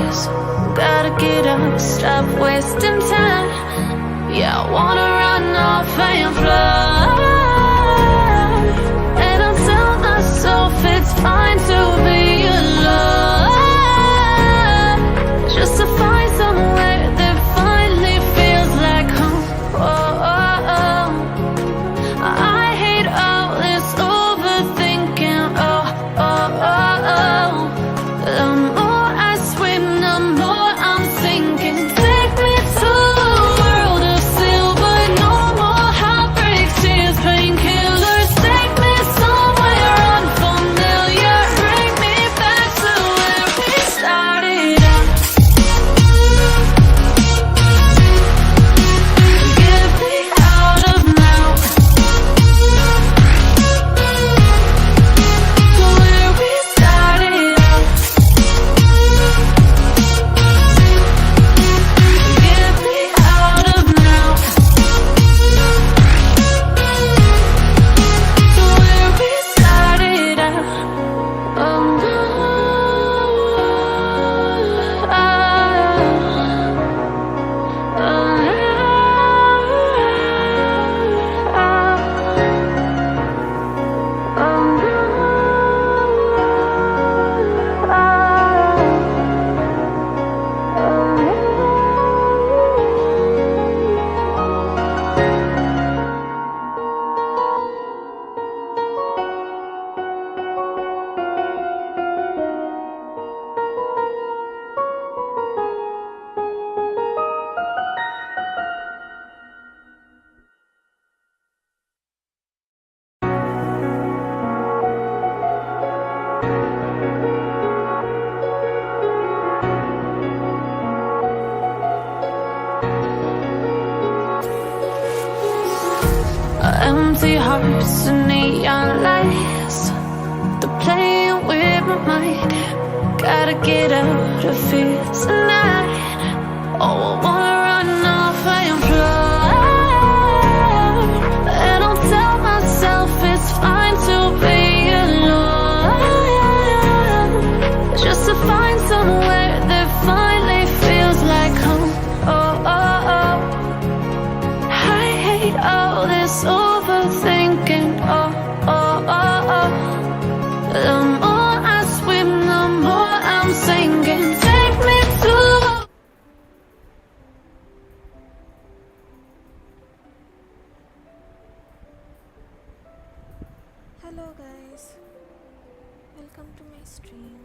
this. Gotta get up, stop wasting time. Yeah, I wanna run off and fly. And I'll tell myself it's fine to be alone, just to find somewhere that finally feels like home. I hate all this overthinking. The more I swim, the more I'm sinking. Take me to a world of silver, no more heartbreaks, tears, painkillers. Take me somewhere unfamiliar, bring me back to where we started out. Get me out of now, to where we started out. Get me out of now, to where we started out. Empty hearts and neon lights, they're playing with my mind. Gotta get out of here tonight. Oh, I wanna run off and fly. And I'll tell myself it's fine to be alone, just to find somewhere that finally feels like home. I hate all this overthinking. The more I swim, the more I'm sinking. Take me to. Hello guys, welcome to my stream.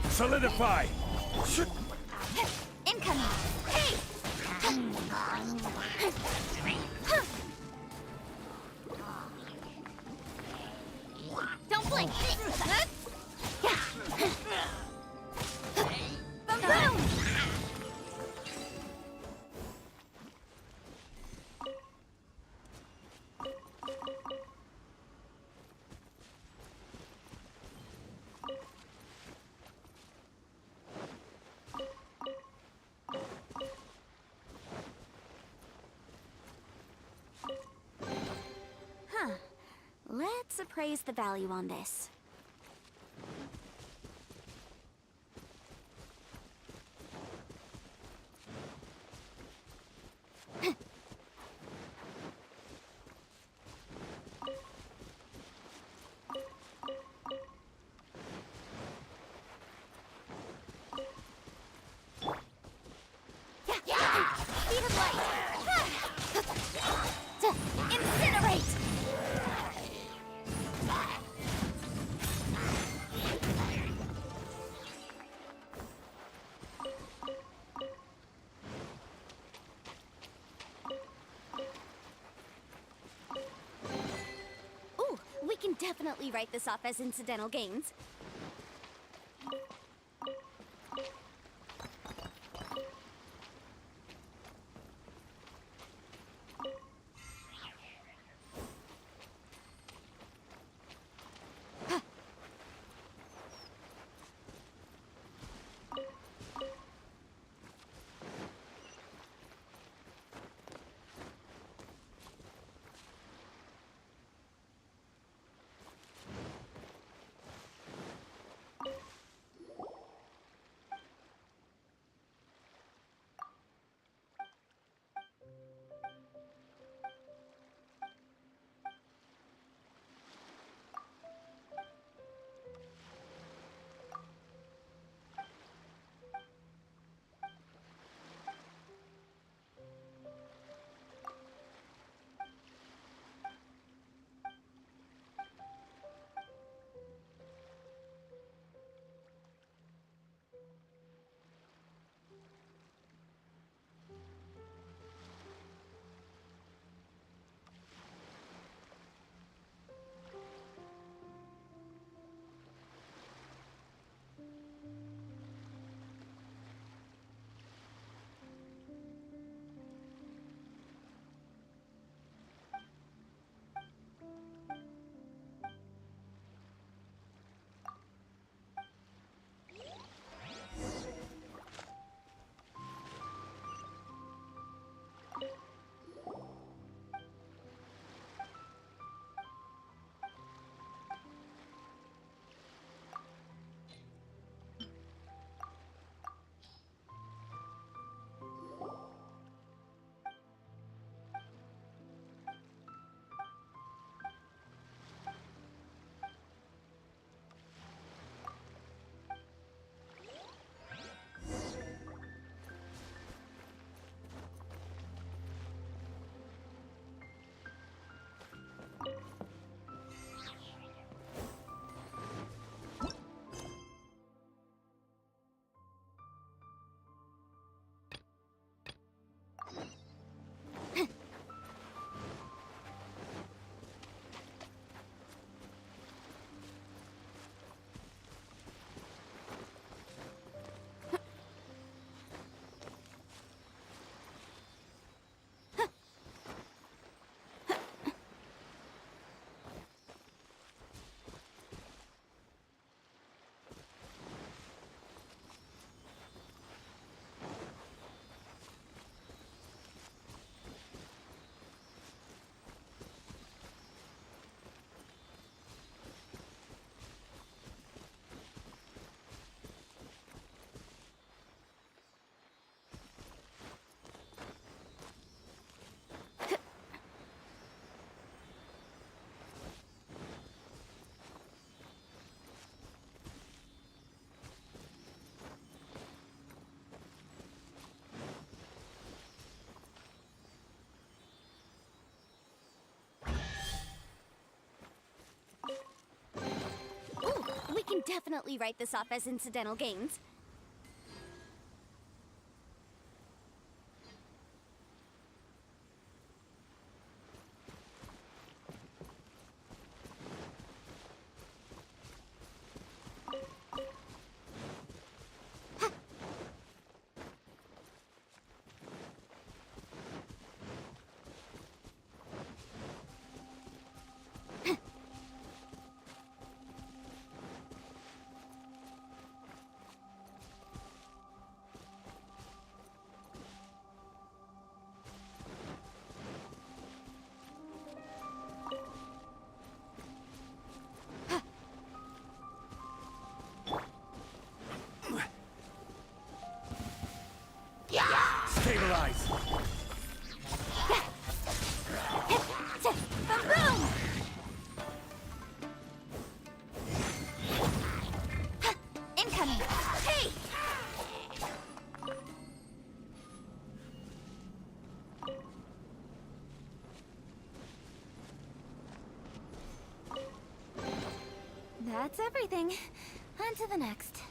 Solidify! Incoming! Hey! Don't blink! Boom! appraise the value on this. Speed of light! Incinerate! Ooh, we can definitely write this off as incidental gains. We can definitely write this off as incidental gains. Neutralize. Boom! Incoming! Hey! That's everything. On to the next.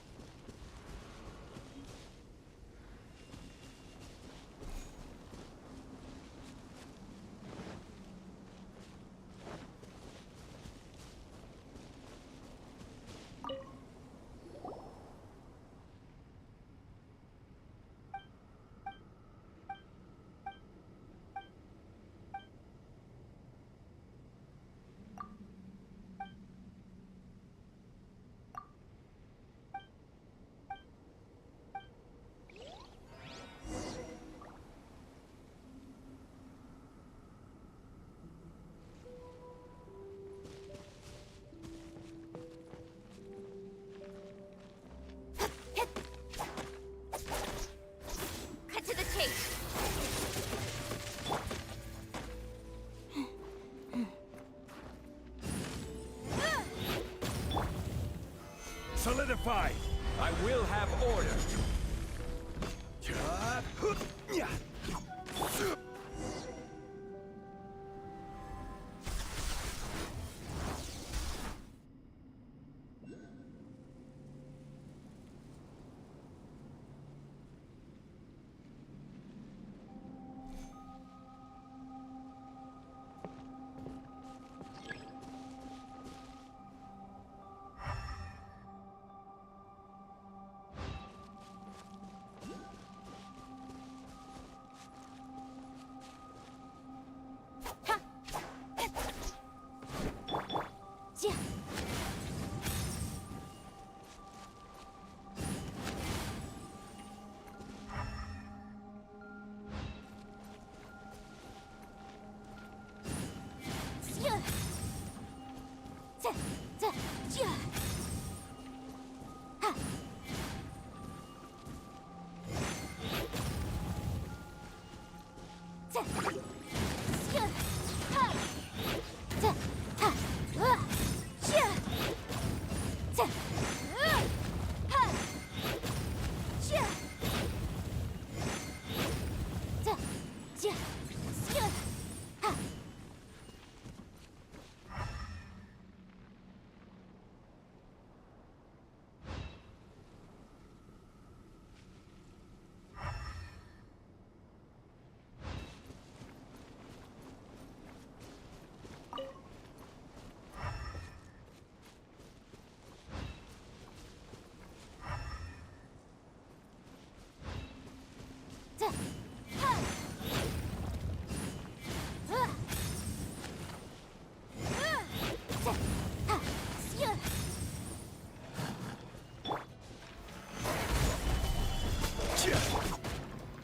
Cut to the chase. Solidify. I will have order. Yeah.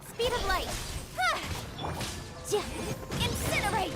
Speed of light. Incinerate.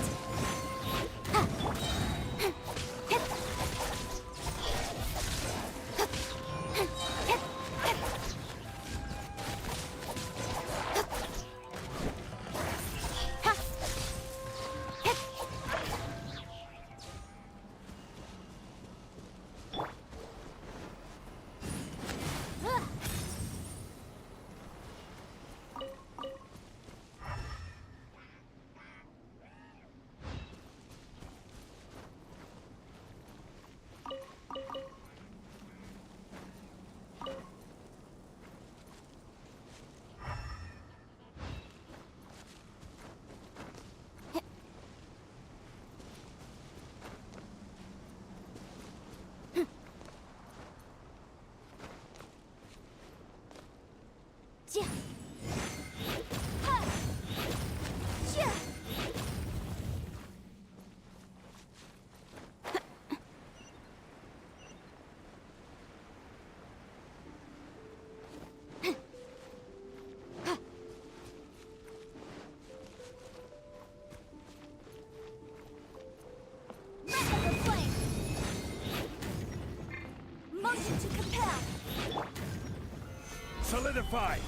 Solidify.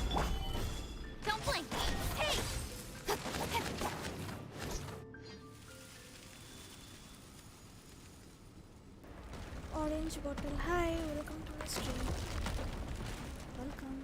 Don't blink! Hey! Orange bottle. Hi, welcome to my stream. Welcome.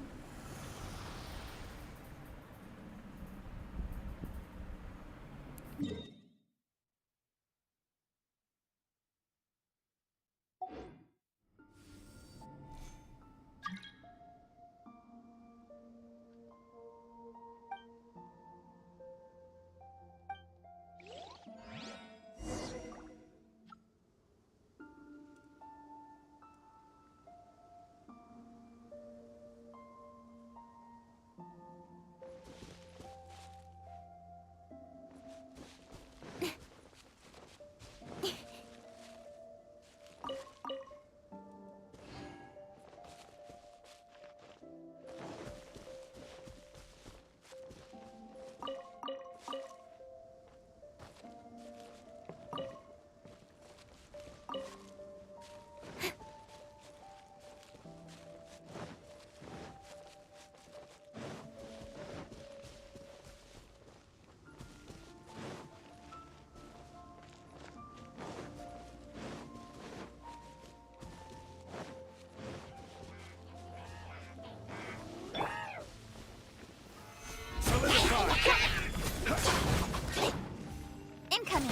Incoming!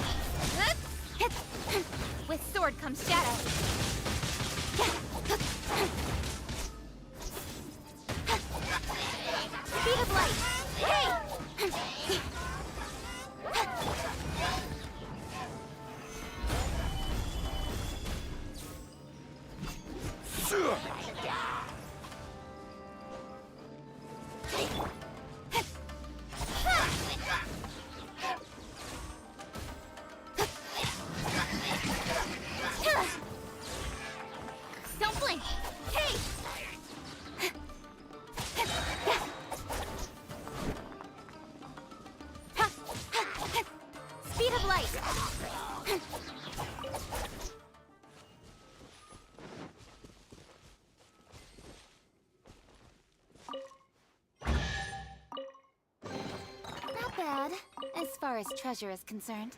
With sword comes shadow. Speed of light! Hey! Don't blink! Hey! Speed of light! Not bad, as far as treasure is concerned.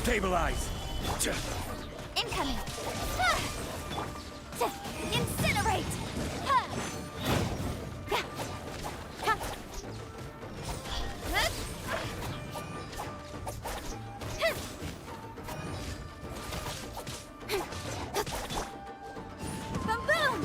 Stabilize! Incoming! Incinerate! Boom boom!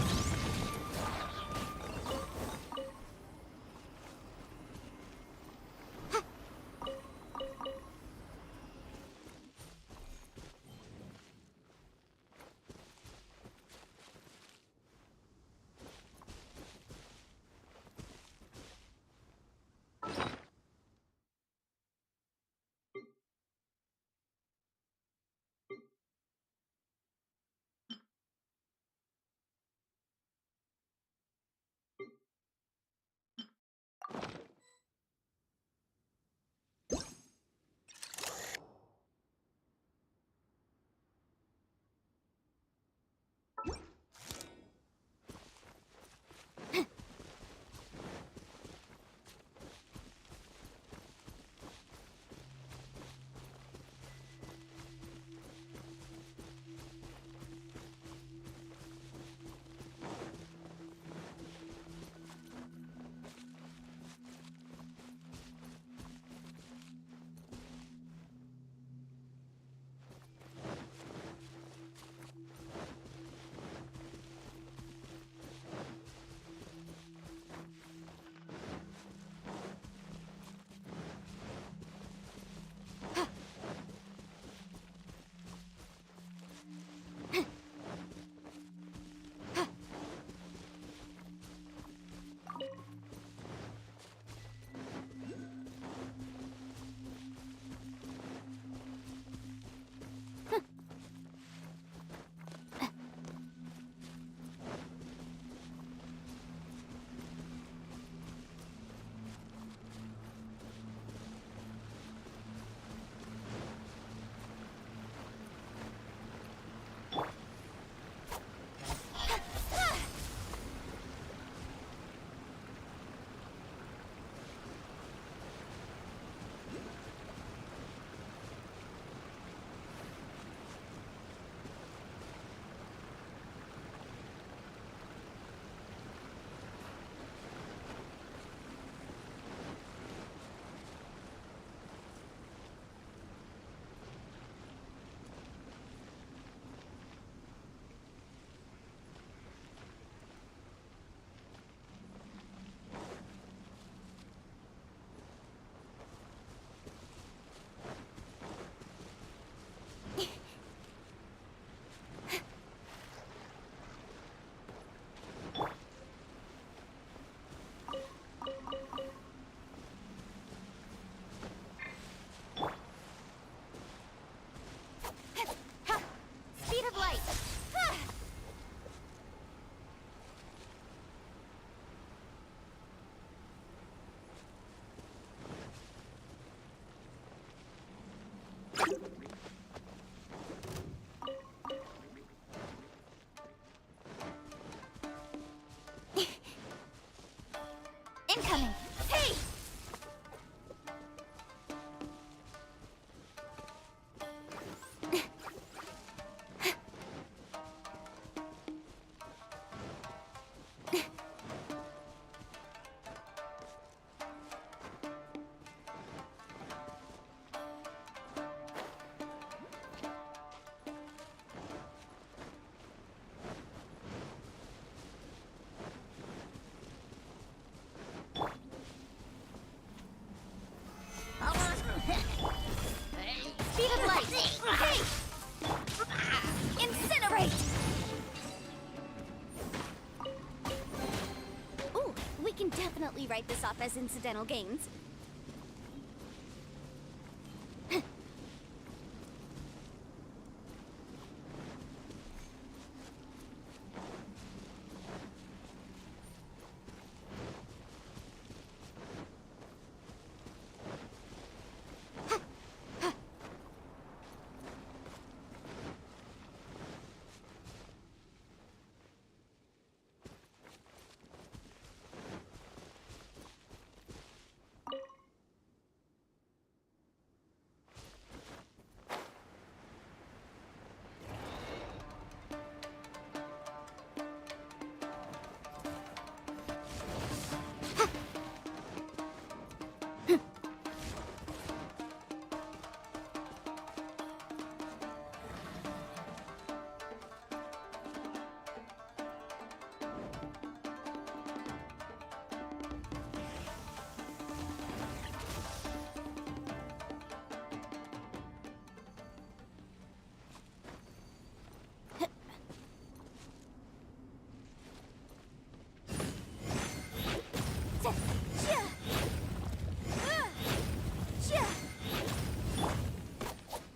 Incoming! Hey! Speed of light! Hey! Incinerate! Ooh, we can definitely write this off as incidental gains.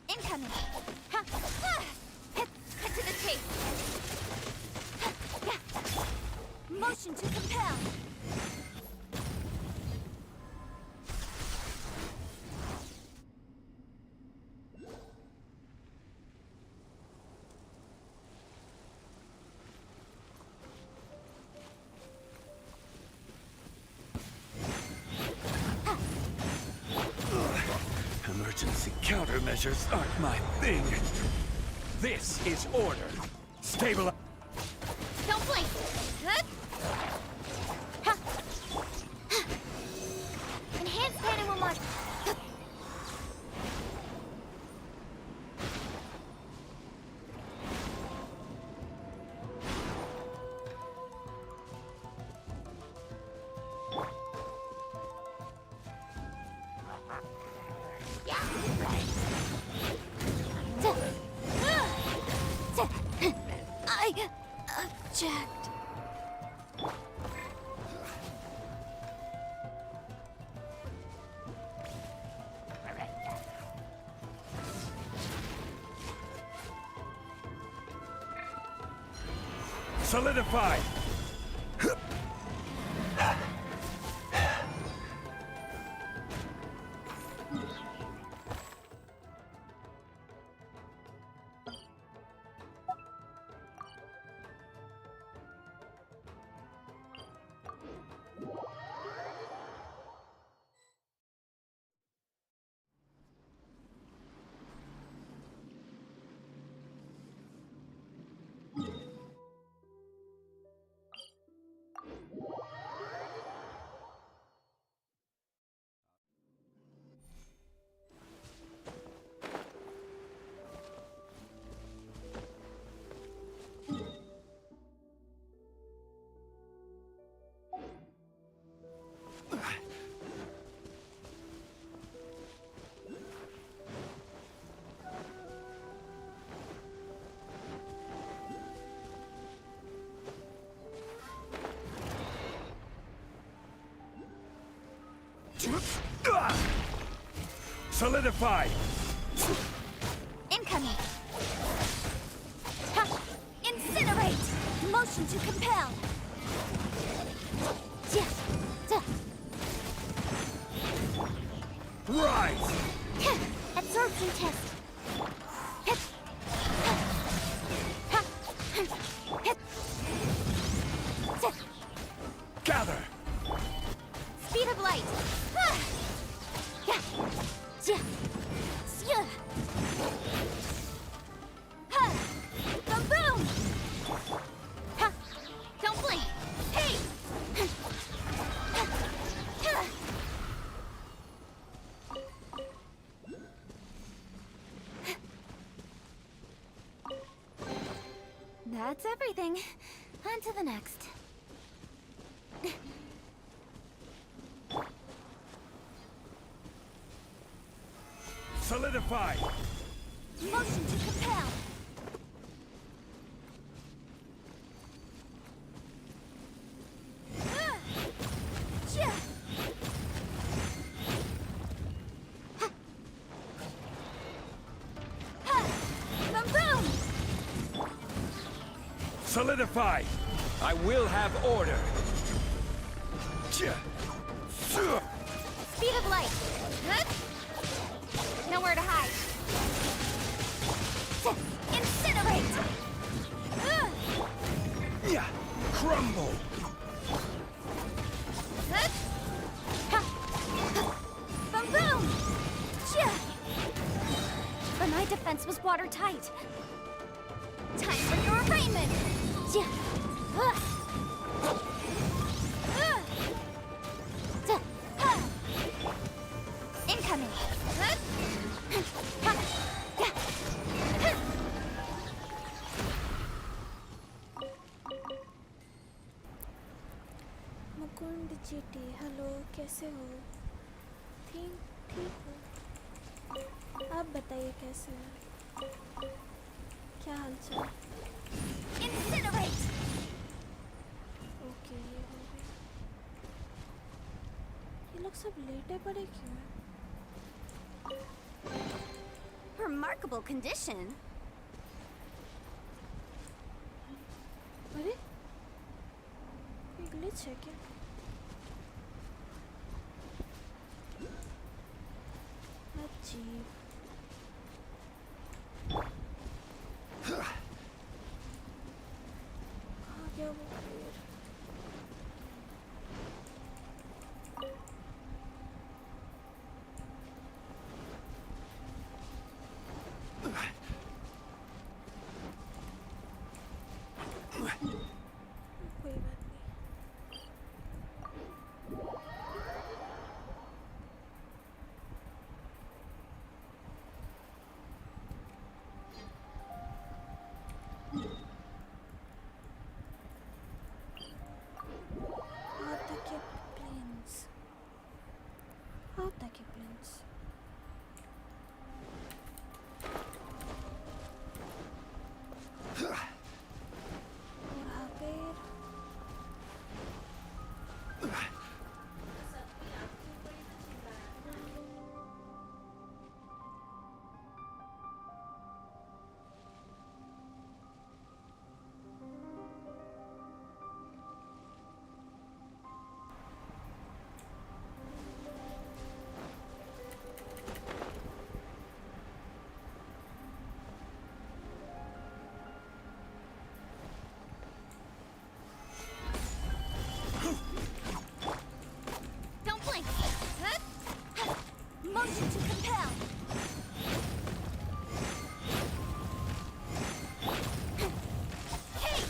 Incoming! Ha! Ha! Hit to the chase! Yeah. Motion to compel! Emergency countermeasures aren't my thing. This is order. Stabilize. Don't blink! Huh? Ha! Ha! Enhanced animal mark! I object. Solidify. Solidify! Incoming! Ha! Incinerate! Motion to compel! Yeah. Duh. Rise! Ha! Absorption test! Hit! Ha! Ha! Hit! Duh. Gather! of light. Ah! Yeah. Yeah. Yeah. Ha! Boom boom! Ha! Don't blink! Hey! Ha! That's everything. On to the next. Solidify! Motion to compel. Ah! Yeah. Ha! Ha! Boom boom! Solidify! I will have order! Speed of light. Huh? Nowhere to hide. Incinerate! Yeah! Crumble! Huh? Ha! Boom boom! Yeah. But my defense was watertight. Time for your arraignment! Yeah. Incoming! Huh? Ha! Yeah. Mukund GT hello, कैसे हो? ठीक ठीक हो? आप बताइए कैसे हैं? क्या हाल चाल? Incinerate! ओके, ये हो गया। ये लोग सब लेटे पड़े क्यों हैं? Remarkable condition. अरे कोई ग्लिच है क्या? अजीब। कहाँ गया वो पेड़? कोई बात नहीं। Out the planes. Out the planes. Don't blink! Huh? Motion to compel! Hey!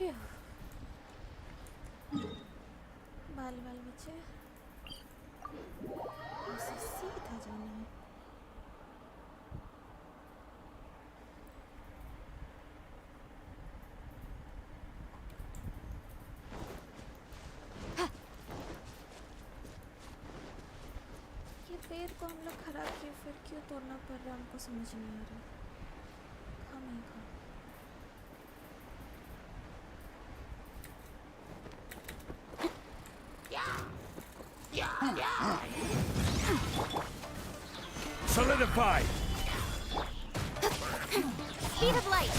Phew. बाल बाल बचे उसे सीधा जाना है. ये पेड़ को हम लोग खराब किए फिर क्यों तोड़ना पड़ रहा है हमको समझ नहीं आ रहा. हमें खा Solidify! Speed of light.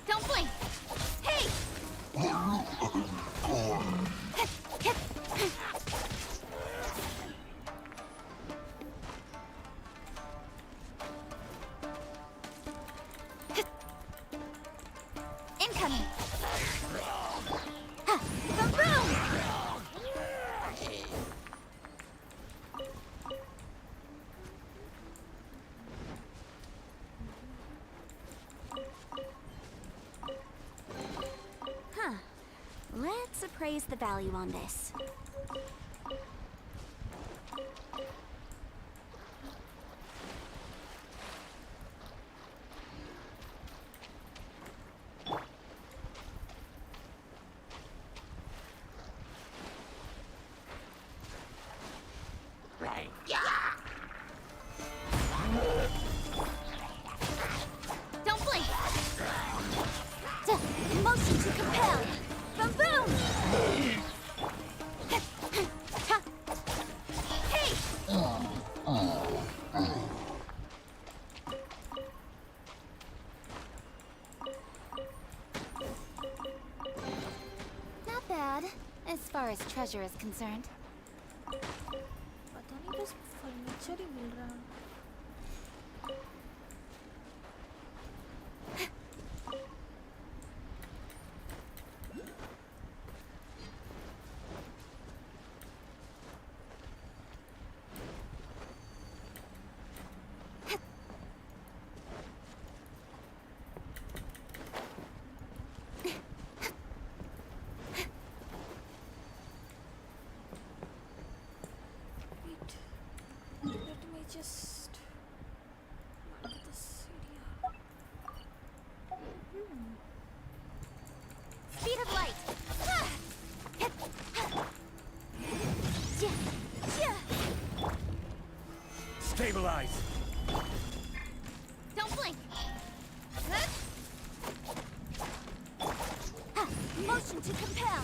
Don't blink. Hey. Incoming. Boom boom. Huh. Let's appraise the value on this. Don't blink. Motion to compel. Boom boom. Hey. Not bad, as far as treasure is concerned. पता नहीं बस furniture ही मिल रहा है. Wait, let me just mark this area. Speed of light. Stabilize! Don't blink. Motion to compel.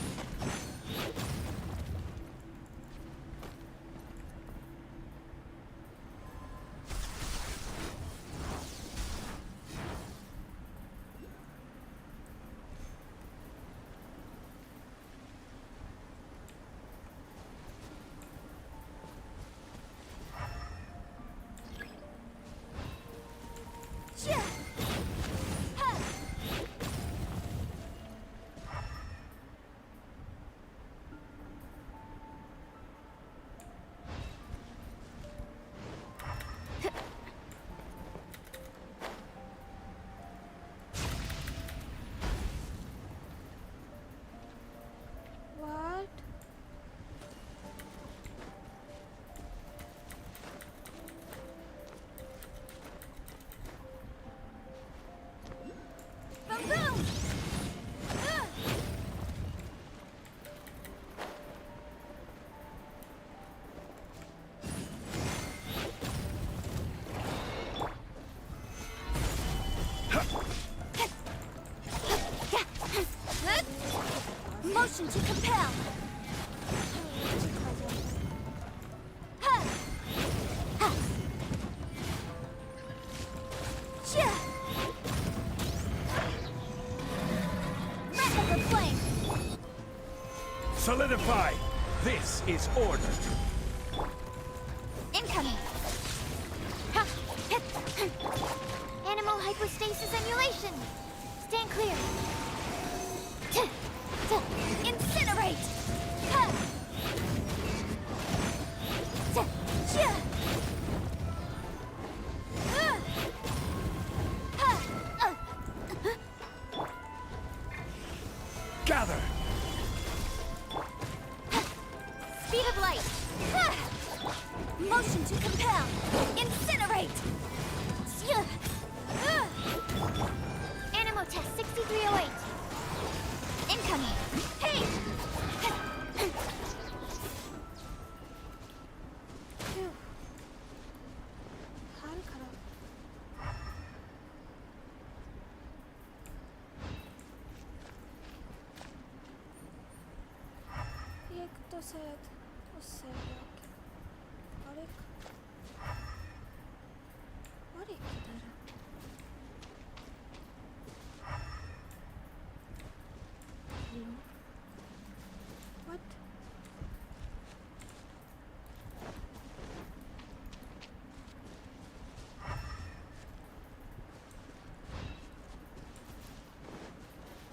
What? Boom boom. Motion to compel. Replica flame. Solidify! This is order! Incoming. Animal hypostasis emulation. Stand clear. Incinerate. Speed of light. Ah! Motion to compel. Incinerate. Ah! Animo test 6308. Incoming. Hey! Phew. हाल खराब. एक तो शायद उससे और एक किधर है? Hello? What?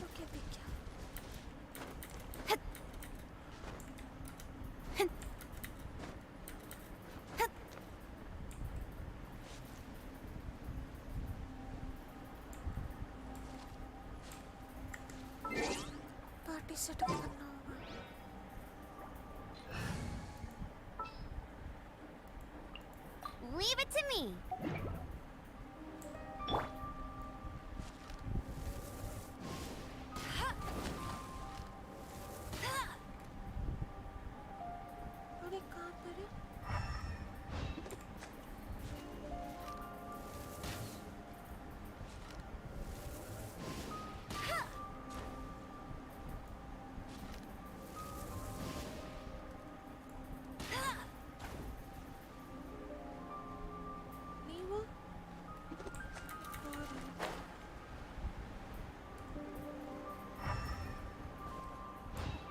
Okay दिख गया. पार्टी सेटअप करना होगा. Leave it to me. अरे कहाँ पर है? नहीं वो और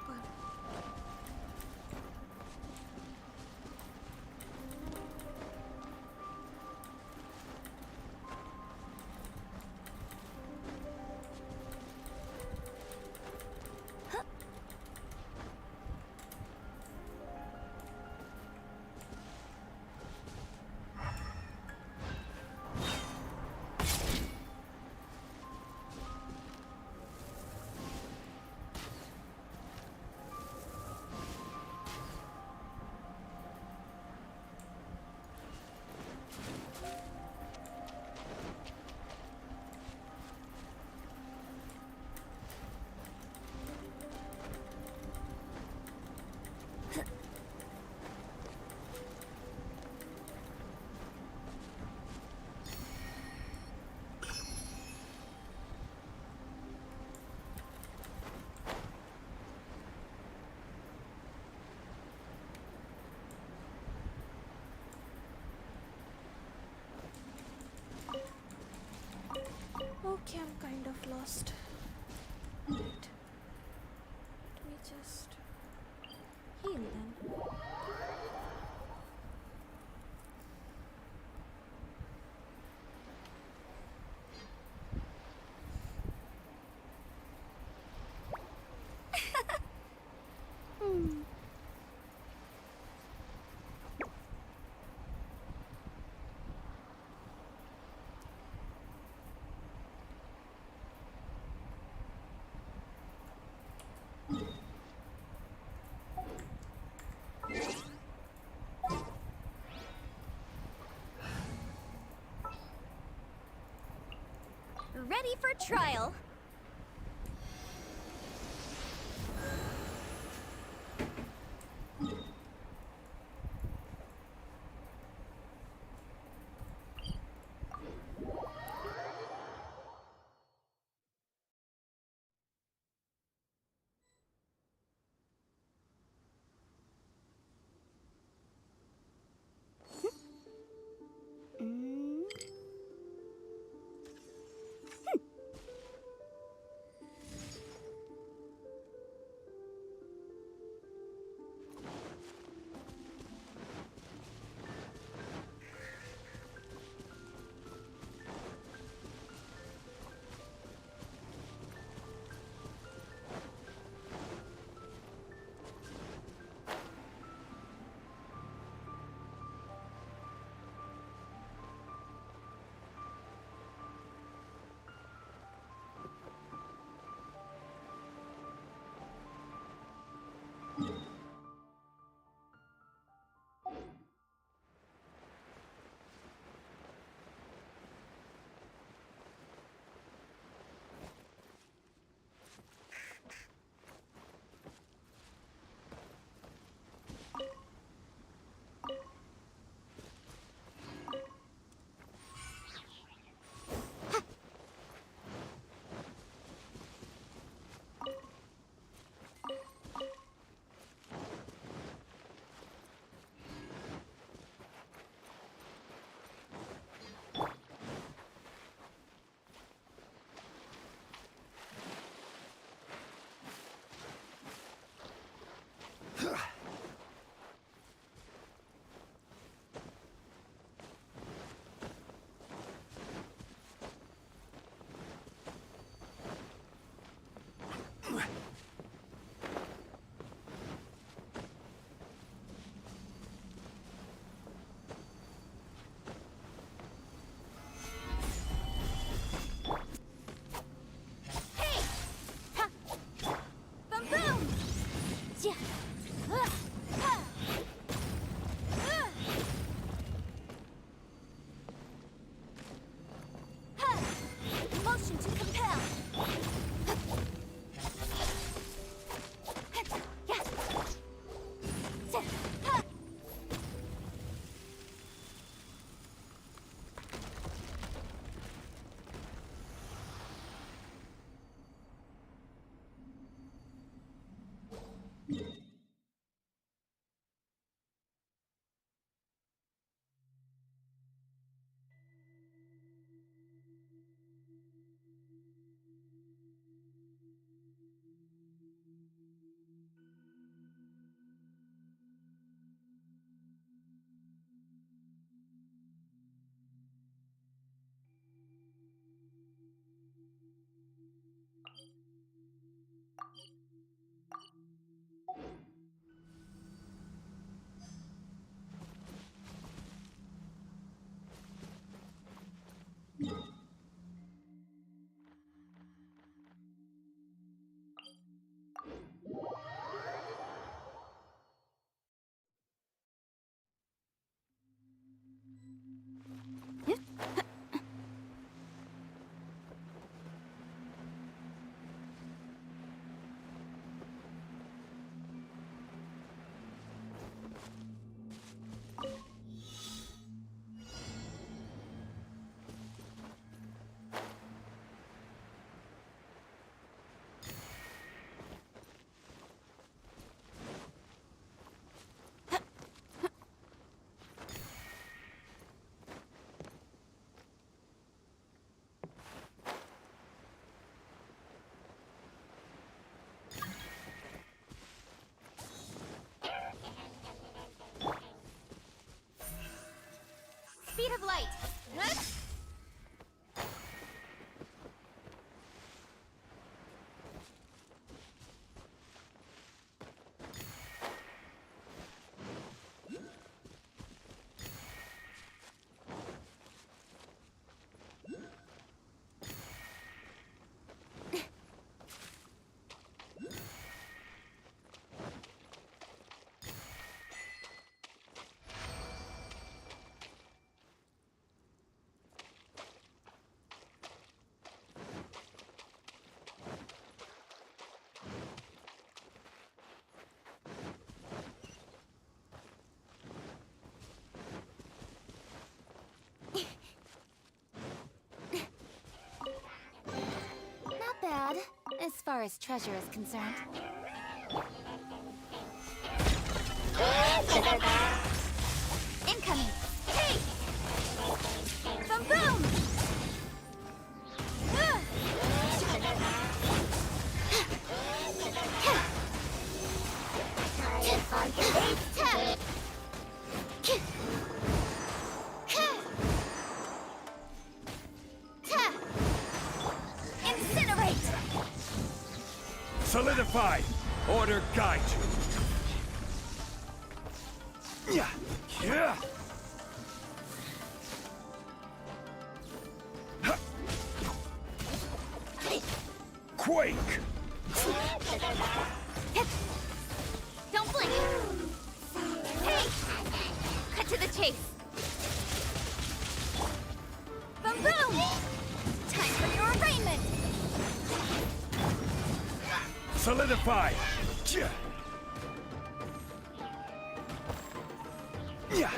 ऊपर. Okay, I'm kind of lost. Right. Let me just heal then. Ready for trial. Speed of light. Huh? Not bad, as far as treasure is concerned. Incoming! Hey! Boom boom! Incinerate! Solidify! Order guide you. Yeah. Yeah. Quake! Don't blink! Hey! Cut to the chase! Boom boom! Time for your arraignment! Solidify! Yeah. Yeah.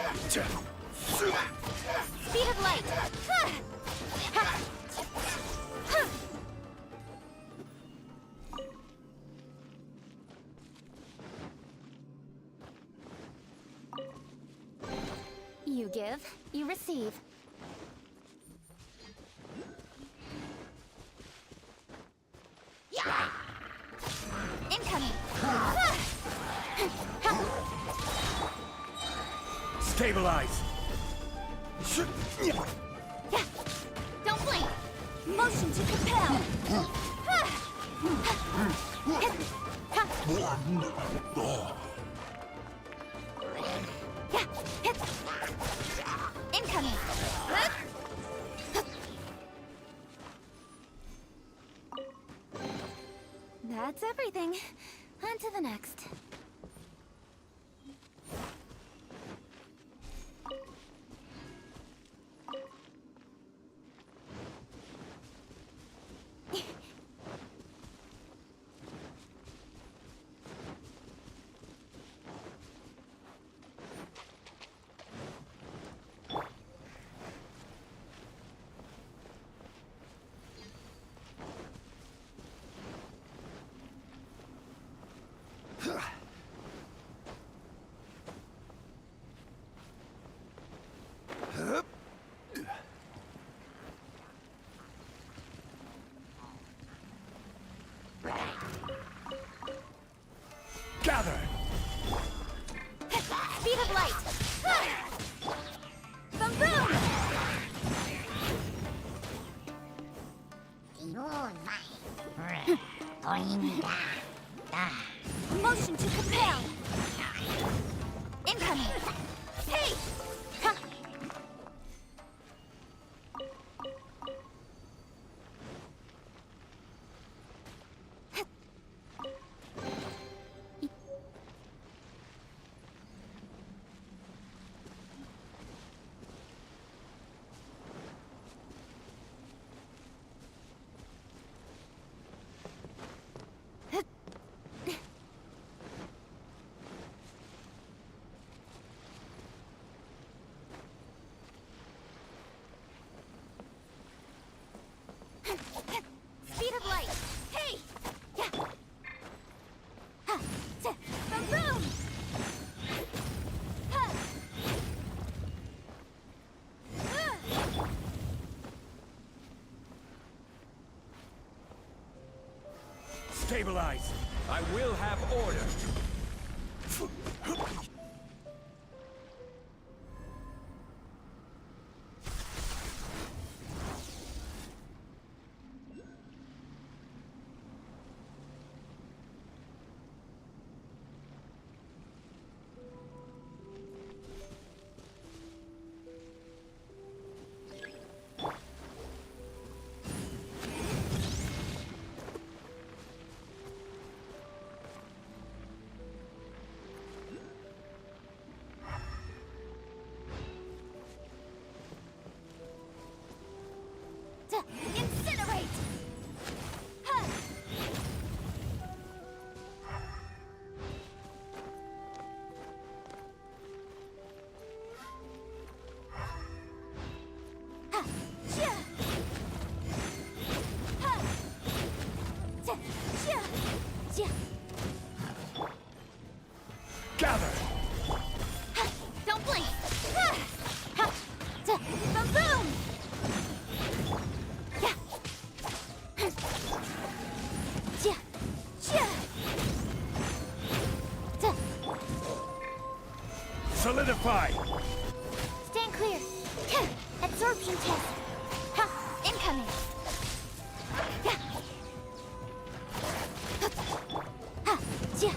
Speed of light! You give, you receive. Incoming! Stabilize! Yeah. Don't blink! Motion to compel! Incoming! That's everything. On to the next. Gather! Speed of light! Boom boom! Motion to compel! Incoming! Hey! Speed of light! Hey! Yeah! Ha! Boom boom! Ha! Stabilize! I will have order! Solidify! Stand clear. Absorption test. Ha! Incoming. Yeah. Ha! Yeah.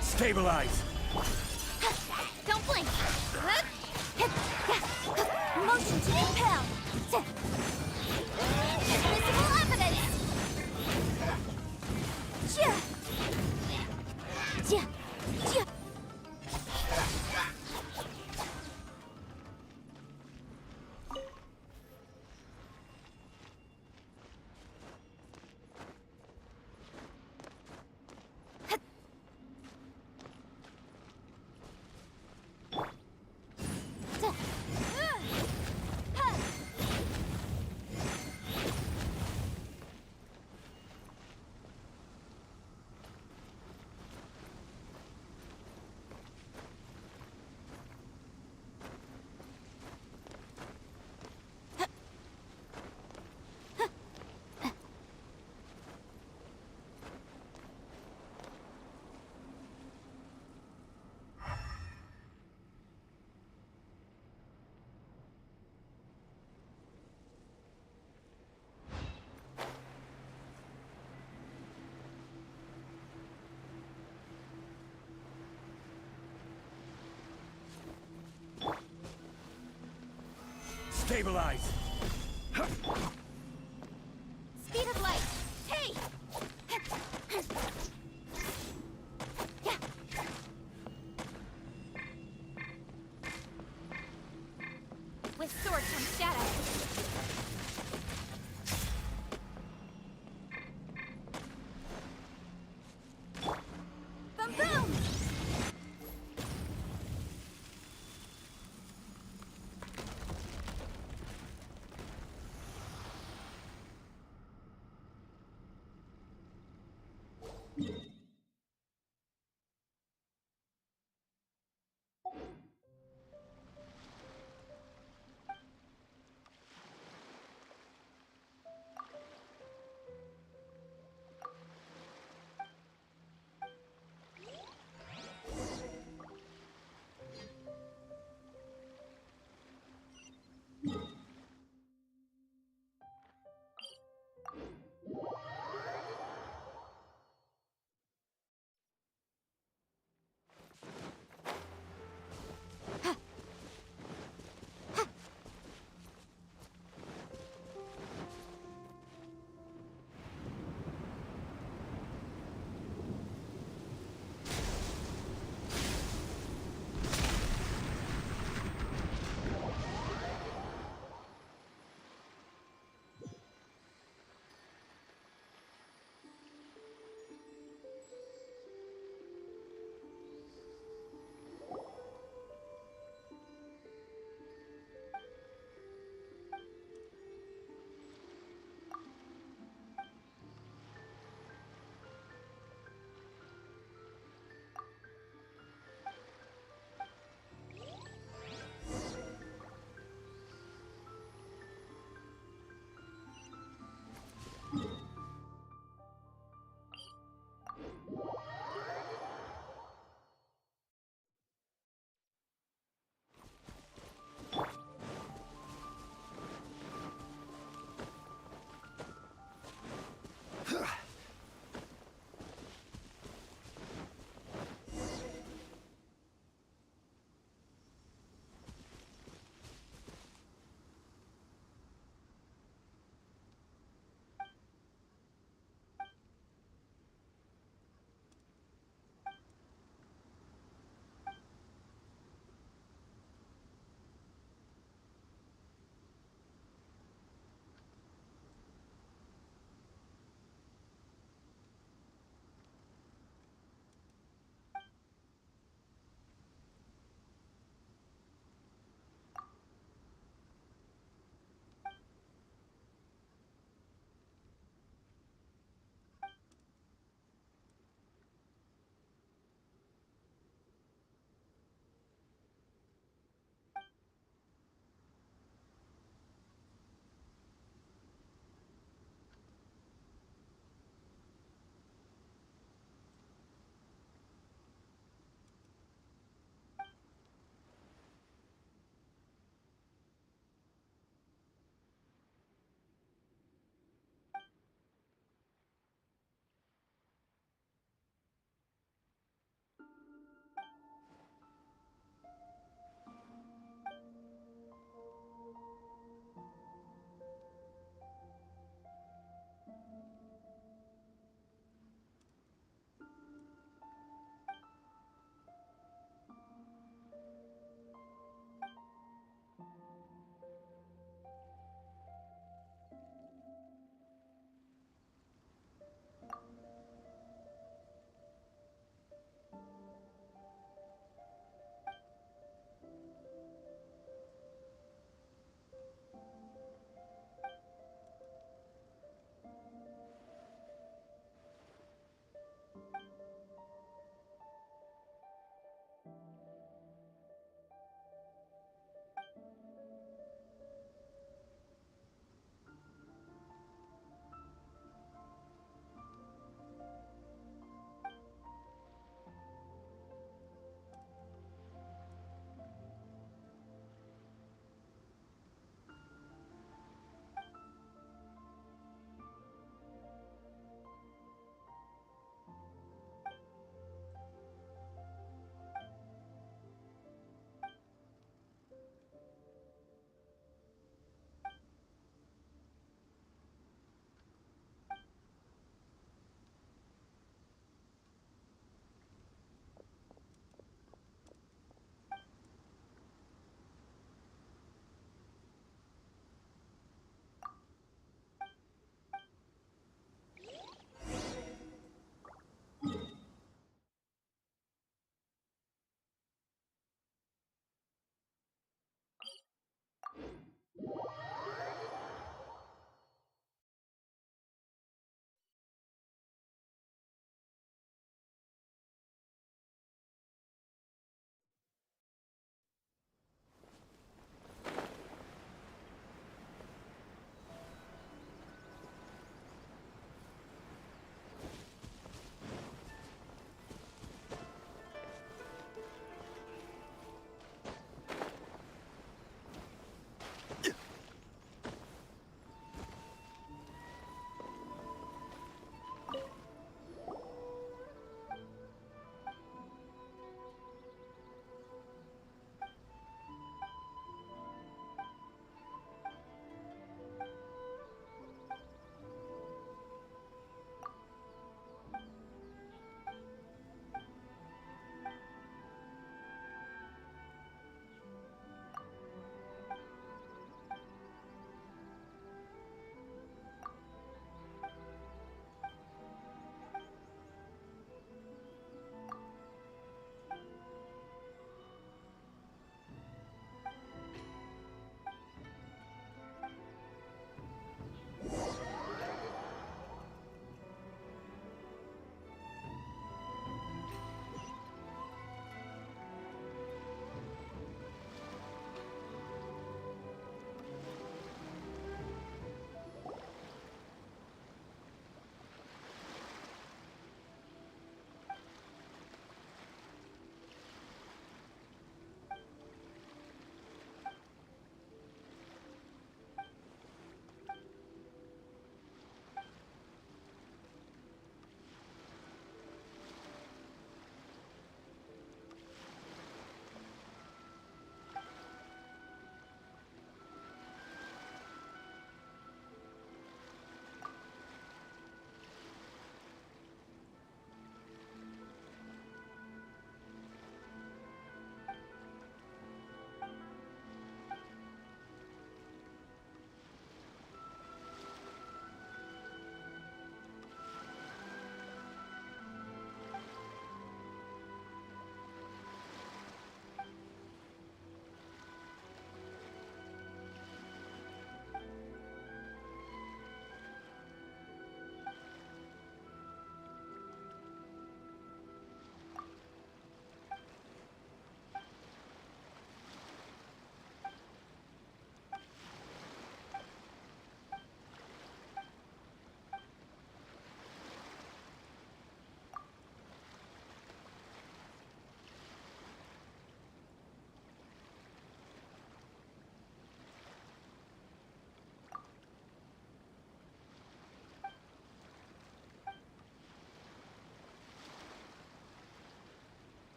Stabilize! Don't blink. Motion to impel. Invisible evidence. Yeah. Yeah. Yeah. Stabilize! Speed of light. Hey. Yeah. With sword comes shadow. Boom boom!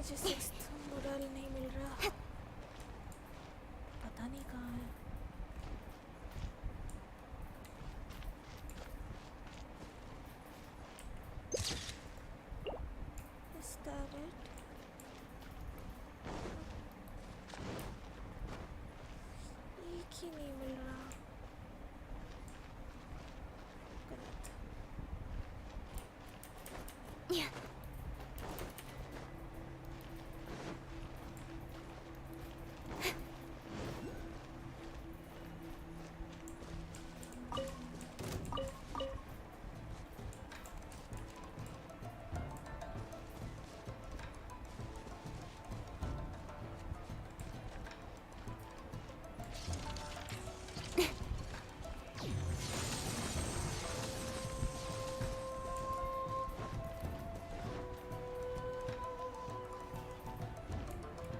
मुझे sixth moral नहीं मिल रहा, पता नहीं कहाँ है। Is that it? एक ही नहीं मिल रहा।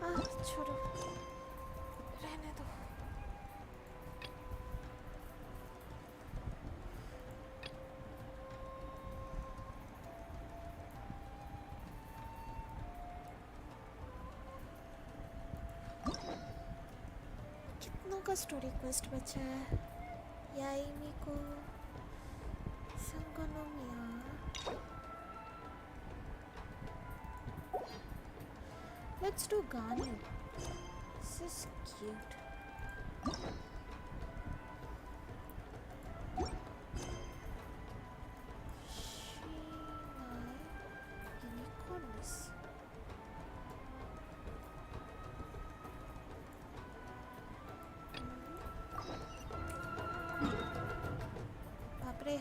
गलत। छोड़ो, रहने दो। कितनों का स्टोरी क्वेस्ट बचा है? याइमी को संगोनोमिया। Let's do Ganyu. This is cute. unicorns. बाप रे।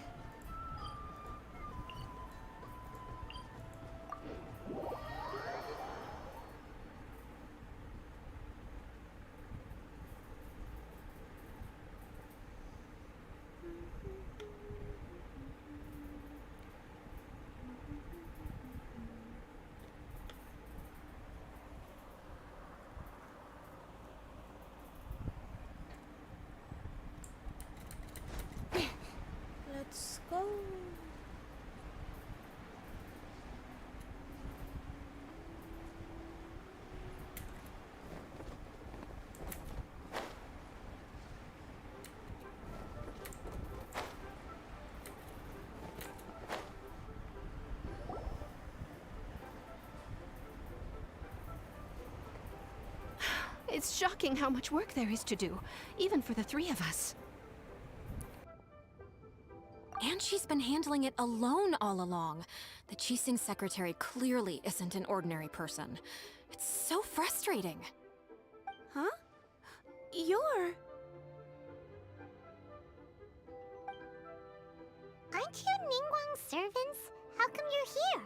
Let's go. It's shocking how much work there is to do, even for the three of us. And she's been handling it alone all along. The Qixing secretary clearly isn't an ordinary person. It's so frustrating. Huh? You're... Aren't you Ningguang's servants? How come you're here?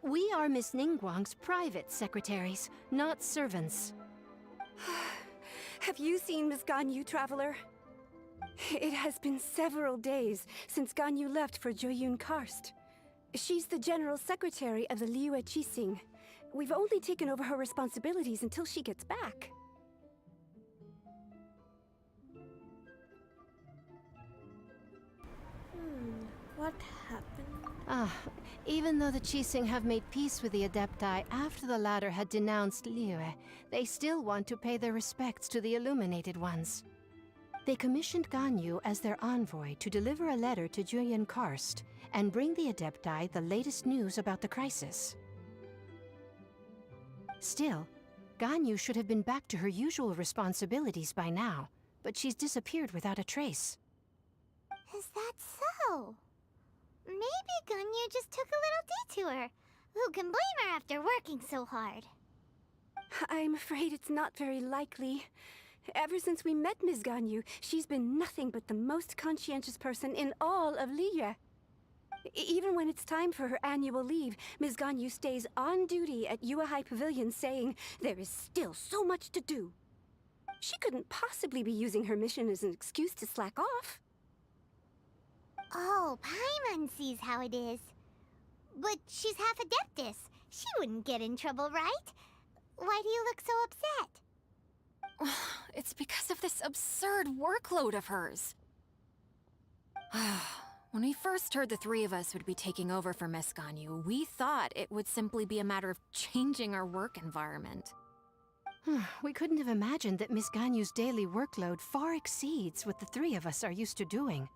We are Miss Ningguang's private secretaries, not servants. Have you seen Miss Ganyu, Traveler? It has been several days since Ganyu left for Joyun Karst. She's the general secretary of the Liyue Qixing. We've only taken over her responsibilities until she gets back. What happened? Even though the Qixing have made peace with the Adepti after the latter had denounced Liyue, they still want to pay their respects to the Illuminated Ones. They commissioned Ganyu as their envoy to deliver a letter to Joyun Karst and bring the Adepti the latest news about the crisis. Still, Ganyu should have been back to her usual responsibilities by now, but she's disappeared without a trace. Is that so? Maybe Ganyu just took a little detour. Who can blame her after working so hard? I'm afraid it's not very likely. Ever since we met Ms. Ganyu, she's been nothing but the most conscientious person in all of Liyue. Even when it's time for her annual leave, Ms. Ganyu stays on duty at Yuehai Pavilion saying there is still so much to do. She couldn't possibly be using her mission as an excuse to slack off. Oh, Paimon sees how it is. But she's half Adeptus. She wouldn't get in trouble, right? Why do you look so upset? It's because of this absurd workload of hers. When we first heard the three of us would be taking over for Miss Ganyu, we thought it would simply be a matter of changing our work environment. We couldn't have imagined that Miss Ganyu's daily workload far exceeds what the three of us are used to doing.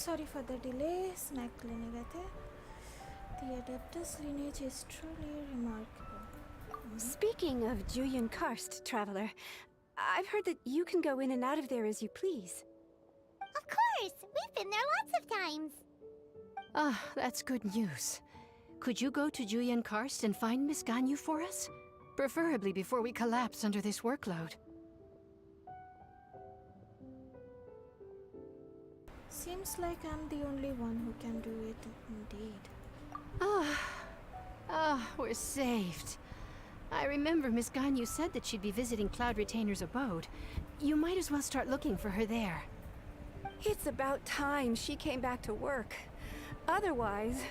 sorry for the delay. Snack लेने गए थे. The Adeptus lineage is truly remarkable. Speaking of Julian Karst, Traveler, I've heard that you can go in and out of there as you please. Of course! We've been there lots of times! Ah, that's good news. Could you go to Julian Karst and find Miss Ganyu for us? Preferably before we collapse under this workload. Seems like I'm the only one who can do it, indeed. We're saved. I remember Miss Ganyu said that she'd be visiting Cloud Retainer's abode. You might as well start looking for her there. It's about time she came back to work. Otherwise...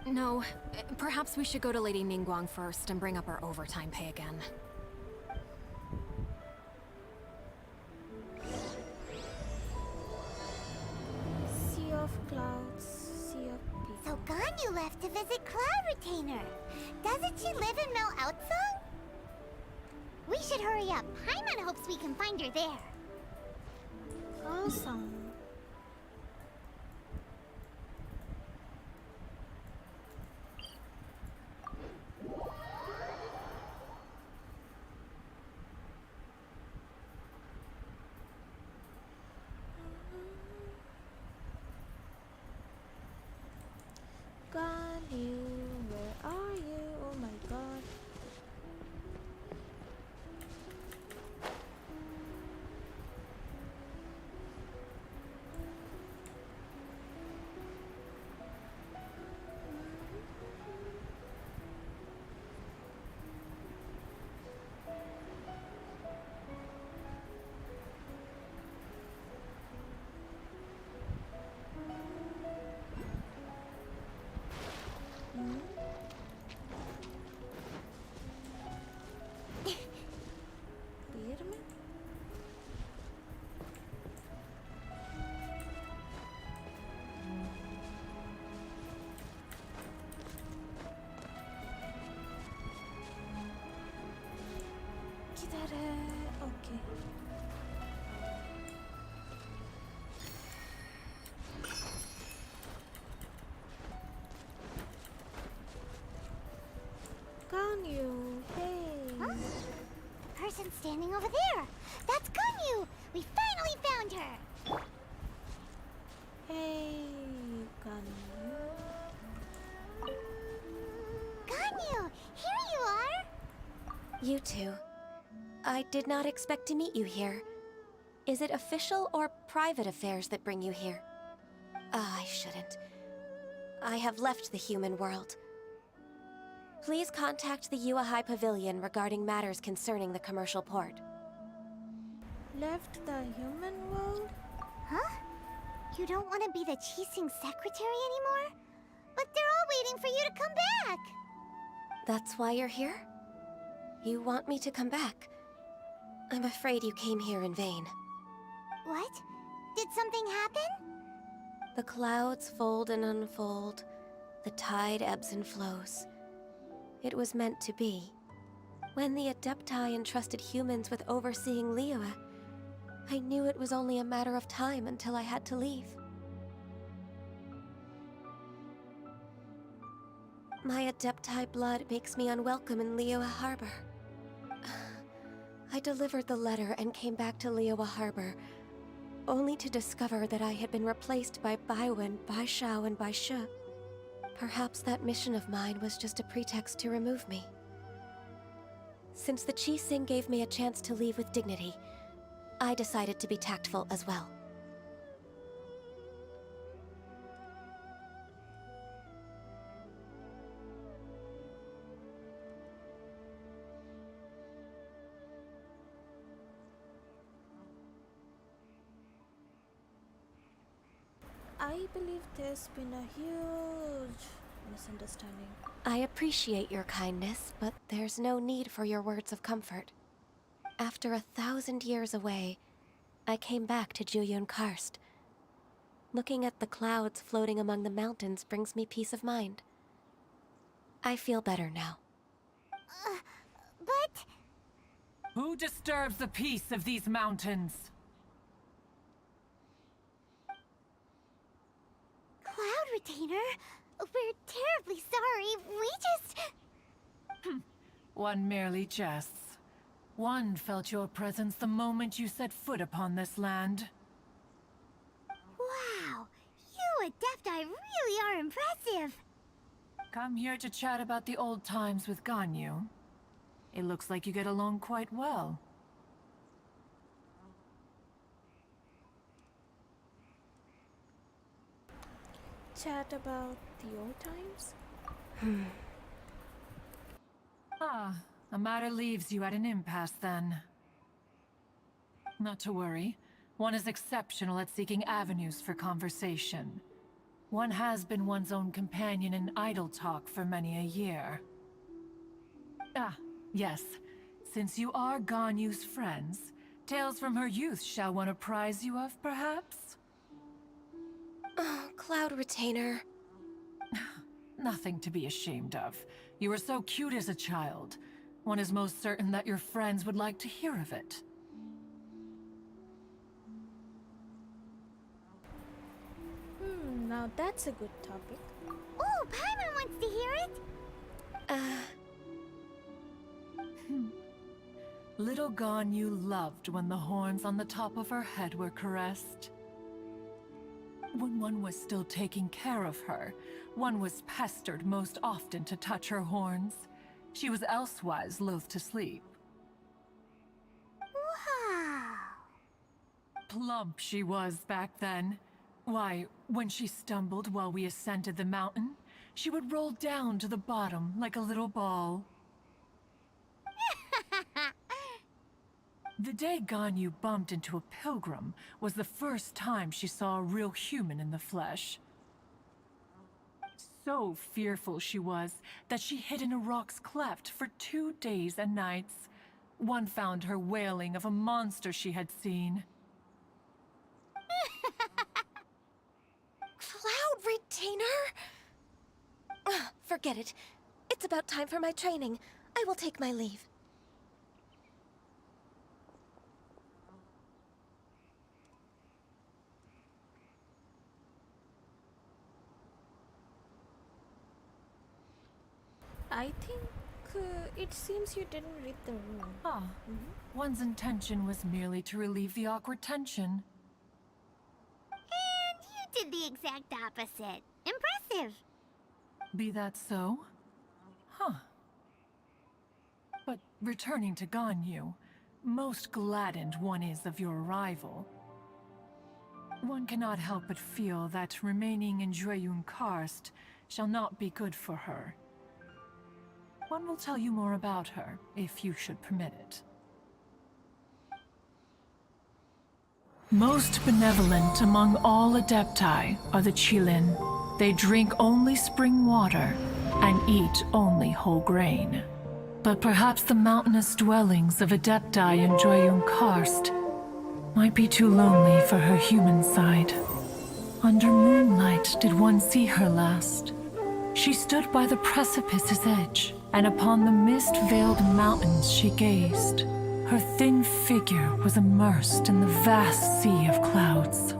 No, perhaps we should go to Lady Ningguang first and bring up our overtime pay again. Sea of clouds, sea of people. So Ganyu left to visit Cloud Retainer. Doesn't she live in Mel Outsong? We should hurry up. Paimon hopes we can find her there. Awesome. Ganyu, where are you? Oh my god. पेड़ में किधर है? Okay Ganyu, hey. Huh? Person standing over there. That's Ganyu. We finally found her. Hey, Ganyu. Ganyu, here you are. You two. I did not expect to meet you here. Is it official or private affairs that bring you here? I shouldn't. I have left the human world. Please contact the Yua High Pavilion regarding matters concerning the commercial port. Left the human world? Huh? You don't want to be the Qixing secretary anymore? But they're all waiting for you to come back. That's why you're here? You want me to come back? I'm afraid you came here in vain. What? Did something happen? The clouds fold and unfold. The tide ebbs and flows. It was meant to be. When the Adepti entrusted humans with overseeing Liyue, I knew it was only a matter of time until I had to leave. My Adepti blood makes me unwelcome in Liyue Harbor. I delivered the letter and came back to Liyue Harbor, only to discover that I had been replaced by Baiwen, Baishao, and Baishu. Perhaps that mission of mine was just a pretext to remove me. Since the Qixing gave me a chance to leave with dignity, I decided to be tactful as well. I believe there's been a huge misunderstanding. I appreciate your kindness, but there's no need for your words of comfort. After 1,000 years away, I came back to Julian Karst. Looking at the clouds floating among the mountains brings me peace of mind. I feel better now. But... Who disturbs the peace of these mountains? Cloud Retainer, we're terribly sorry. We just... One merely jests. One felt your presence the moment you set foot upon this land. Wow, you Adepti really are impressive. Come here to chat about the old times with Ganyu. It looks like you get along quite well. Chat about the old times? Ah, the matter leaves you at an impasse then. Not to worry. One is exceptional at seeking avenues for conversation. One has been one's own companion in idle talk for many a year. Ah, yes. Since you are Ganyu's friends, tales from her youth shall one apprise you of, perhaps? Oh, Cloud Retainer. Nothing to be ashamed of. You were so cute as a child. One is most certain that your friends would like to hear of it. Now that's a good topic. Oh, Paimon wants to hear it. Little Ganyu loved when the horns on the top of her head were caressed. When one was still taking care of her, one was pestered most often to touch her horns. She was elsewise loath to sleep. Wow. Plump she was back then. Why, when she stumbled while we ascended the mountain, she would roll down to the bottom like a little ball. The day Ganyu bumped into a pilgrim was the first time she saw a real human in the flesh. So fearful she was that she hid in a rock's cleft for 2 days and nights. One found her wailing of a monster she had seen. Cloud Retainer? Forget it. It's about time for my training. I will take my leave. I think it seems you didn't read the room. Ah, one's intention was merely to relieve the awkward tension. And you did the exact opposite. Impressive. Be that so? Huh. But returning to Ganyu, most gladdened one is of your arrival. One cannot help but feel that remaining in Jueyun Karst shall not be good for her. One will tell you more about her, if you should permit it. Most benevolent among all Adepti are the Chilin. They drink only spring water and eat only whole grain. But perhaps the mountainous dwellings of Adepti in Jueyun Karst might be too lonely for her human side. Under moonlight did one see her last. She stood by the precipice's edge, and upon the mist-veiled mountains she gazed. Her thin figure was immersed in the vast sea of clouds.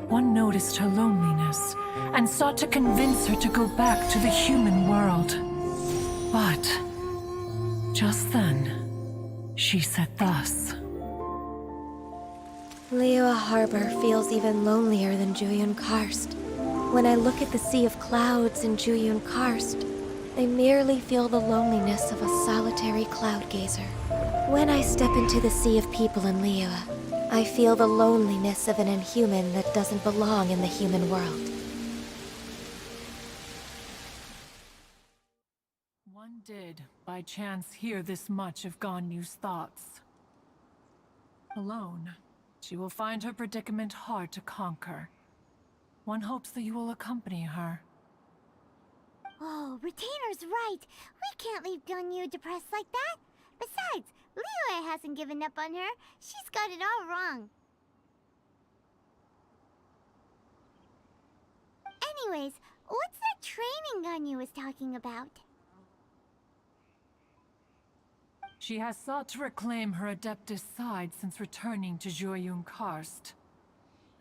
One noticed her loneliness, and sought to convince her to go back to the human world. But just then, she said thus. Liyue Harbor feels even lonelier than Jueyun Karst. When I look at the sea of clouds in Jueyun Karst, I merely feel the loneliness of a solitary cloud gazer. When I step into the sea of people in Liyue, I feel the loneliness of an inhuman that doesn't belong in the human world. One did, by chance, hear this much of Ganyu's thoughts. Alone, she will find her predicament hard to conquer. One hopes that you will accompany her. Oh, Retainer's right. We can't leave Ganyu depressed like that. Besides, Liyue hasn't given up on her. She's got it all wrong. Anyways, what's that training Ganyu was talking about? She has sought to reclaim her Adeptus side since returning to Jueyun Karst.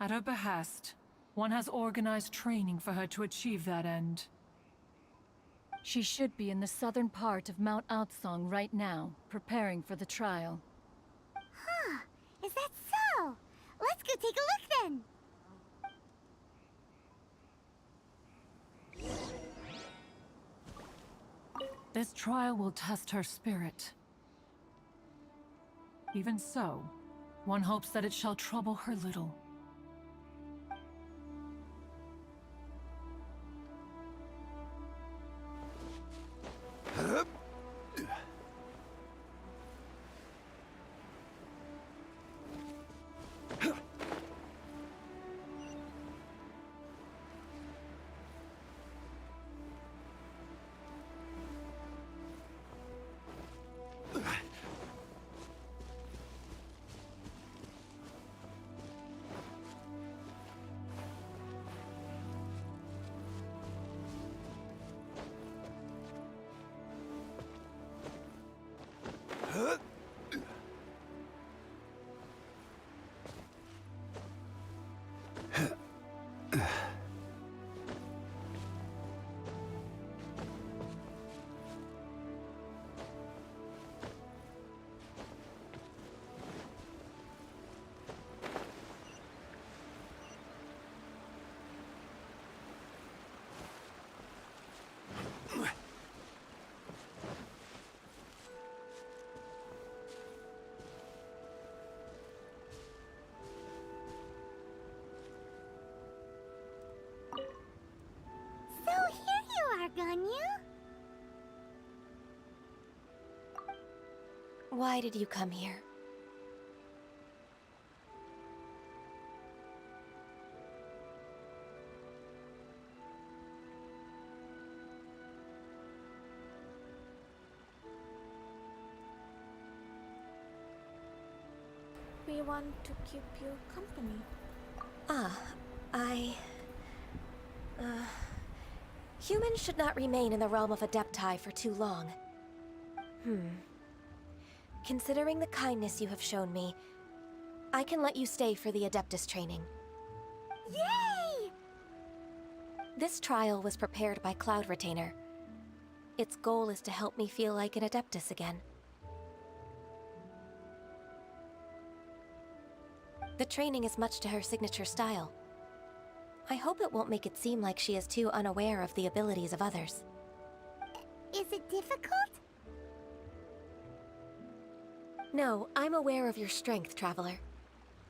At her behest, One has organized training for her to achieve that end. She should be in the southern part of Mount Outsong right now, preparing for the trial. Huh. Is that so? Let's go take a look then. This trial will test her spirit. Even so, one hopes that it shall trouble her little. So here you are, Ganyu. Why did you come here? We want to keep you company. Humans should not remain in the realm of Adepti for too long. Considering the kindness you have shown me, I can let you stay for the Adeptus training. Yay! This trial was prepared by Cloud Retainer. Its goal is to help me feel like an Adeptus again. The training is much to her signature style. I hope it won't make it seem like she is too unaware of the abilities of others. Is it difficult? No, I'm aware of your strength, Traveler.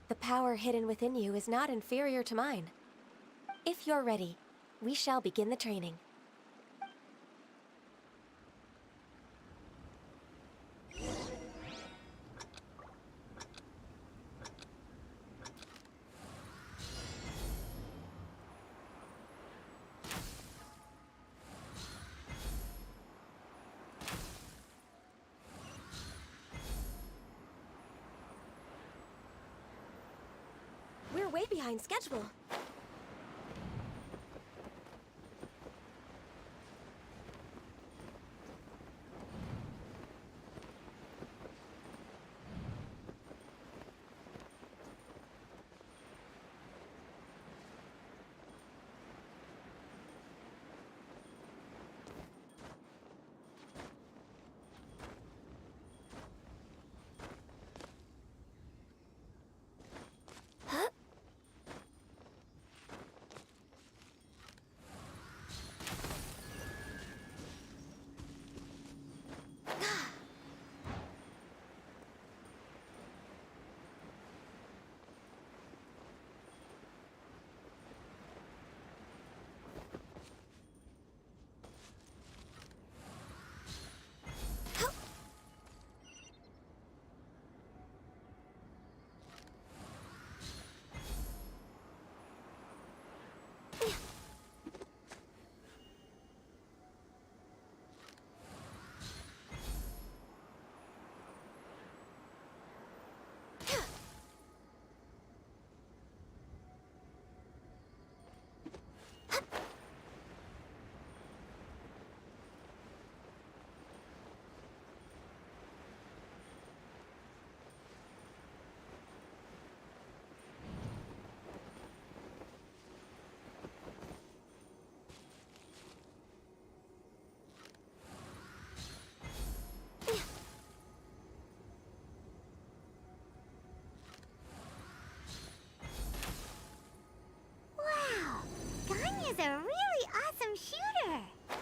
The power hidden within you is not inferior to mine. If you're ready, we shall begin the training. We're way behind schedule.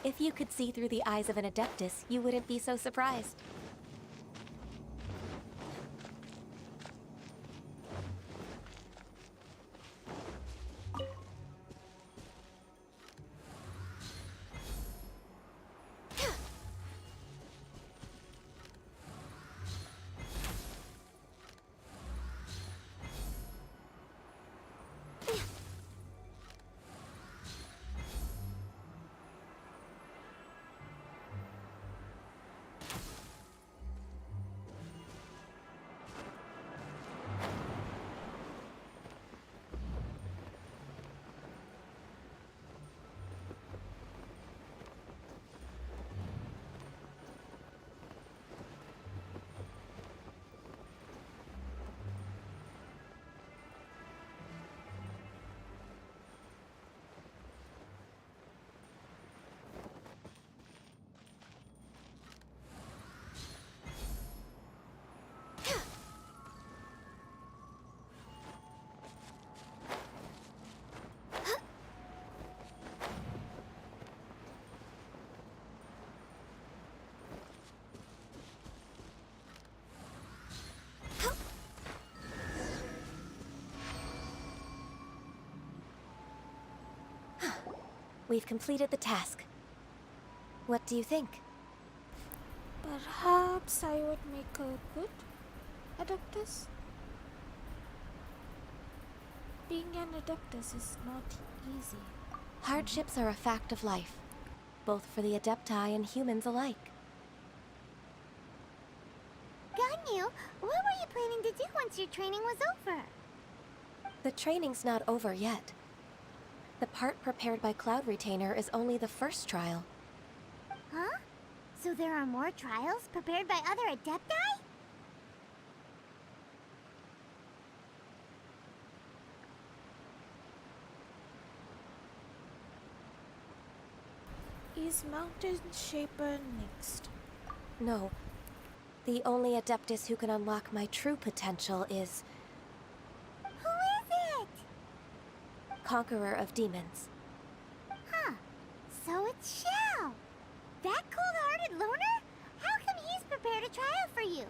If you could see through the eyes of an Adeptus, you wouldn't be so surprised. We've completed the task. What do you think? Perhaps I would make a good Adeptus? Being an Adeptus is not easy. Hardships are a fact of life, both for the Adepti and humans alike. Ganyu, what were you planning to do once your training was over? The training's not over yet. The part prepared by Cloud Retainer is only the first trial. Huh? So there are more trials prepared by other Adepti? Is Mountain Shaper next? No. The only Adeptus who can unlock my true potential is Who is it? Conqueror of Demons. Huh. So it's Shao. That cold-hearted loner? How come he's prepared a trial for you?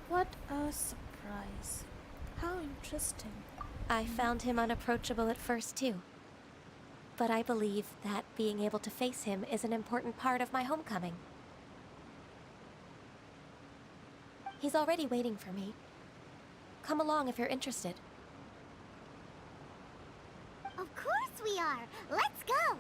What a surprise. How interesting. I found him unapproachable at first, too. But I believe that being able to face him is an important part of my homecoming. He's already waiting for me. Come along if you're interested. Of course we are. Let's go.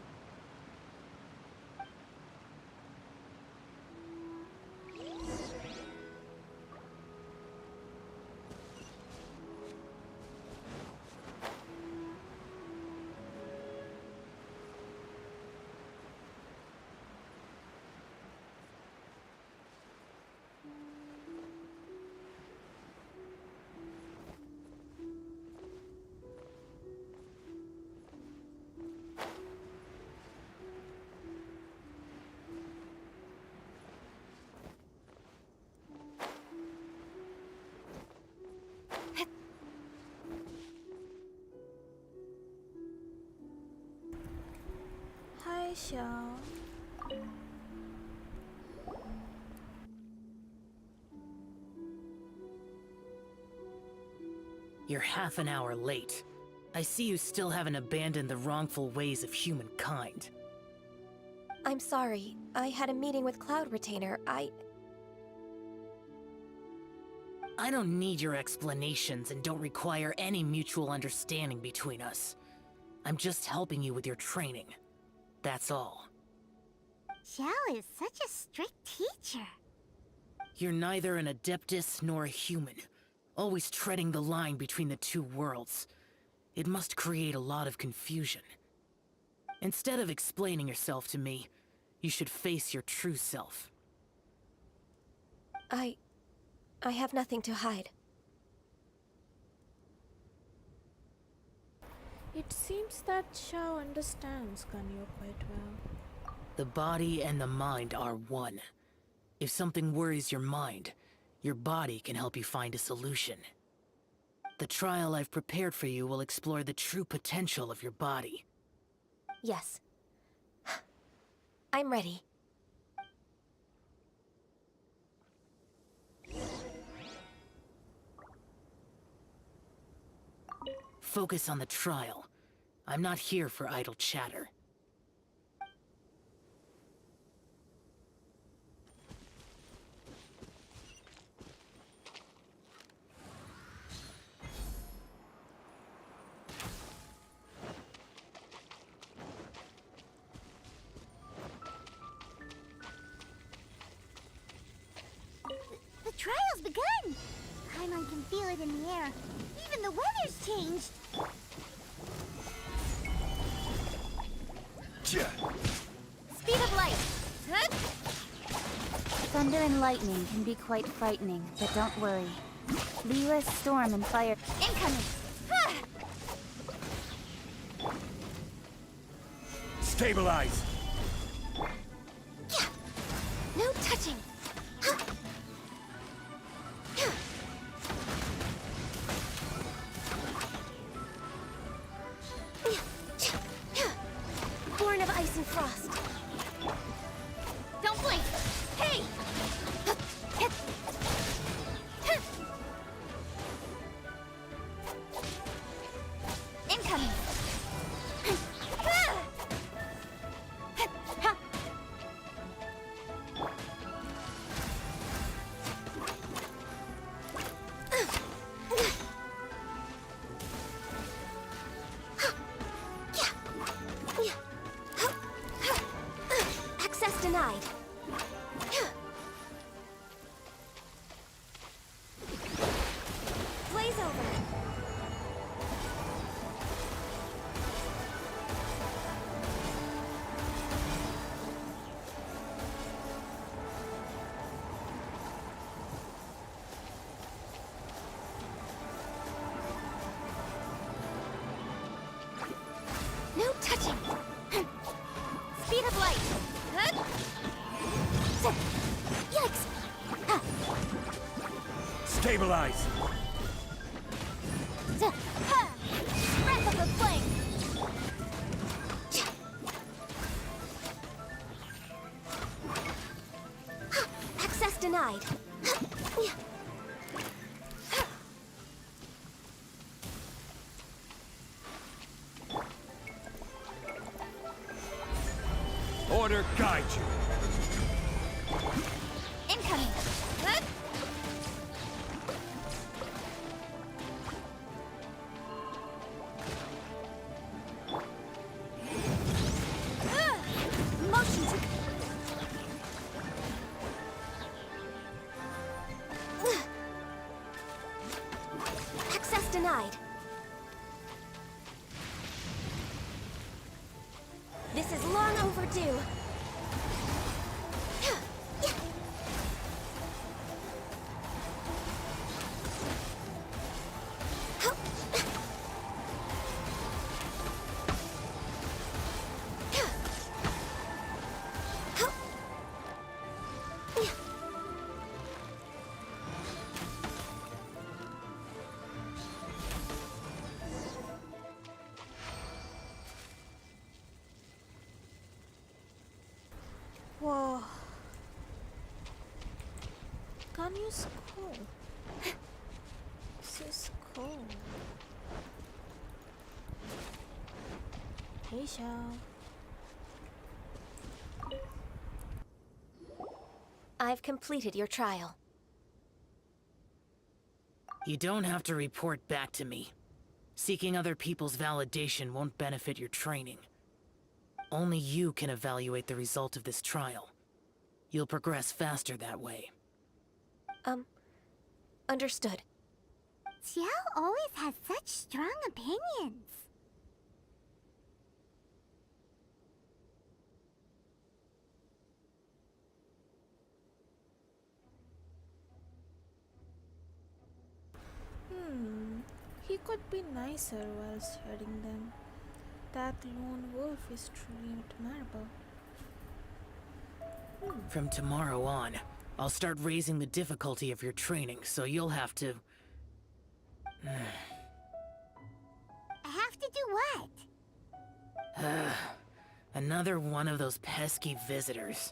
Hi, Xiao. You're half an hour late. I see you still haven't abandoned the wrongful ways of humankind. I'm sorry. I had a meeting with Cloud Retainer. I don't need your explanations and don't require any mutual understanding between us. I'm just helping you with your training. That's all. Xiao is such a strict teacher. You're neither an Adeptus nor a human, always treading the line between the two worlds. It must create a lot of confusion. Instead of explaining yourself to me, you should face your true self. I have nothing to hide. It seems that Xiao understands Ganyu quite well. The body and the mind are one. If something worries your mind, your body can help you find a solution. The trial I've prepared for you will explore the true potential of your body. Yes. I'm ready. Focus on the trial. I'm not here for idle chatter. The trial's begun! Paimon can feel it in the air. Even the weather's changed. Speed of light. Thunder and lightning can be quite frightening, but don't worry. Liyue's storm and fire incoming. Stabilize! No touching! Born of ice and frost. Don't blink. Hey! Incoming. Access denied. Blaze over. No touching. Speed of light. Yikes! Stabilize! Breath of the flame. Access denied. Order guide you! Incoming. Motion to... Access denied. This is long overdue. Whoa. Ganyu's cool. This is cool. Hey, Xiao. I've completed your trial. You don't have to report back to me. Seeking other people's validation won't benefit your training. Only you can evaluate the result of this trial. You'll progress faster that way. Understood. Xiao always has such strong opinions. He could be nicer while sharing them. That lone wolf is truly admirable. From tomorrow on, I'll start raising the difficulty of your training, so you'll have to... I have to do what? Another one of those pesky visitors.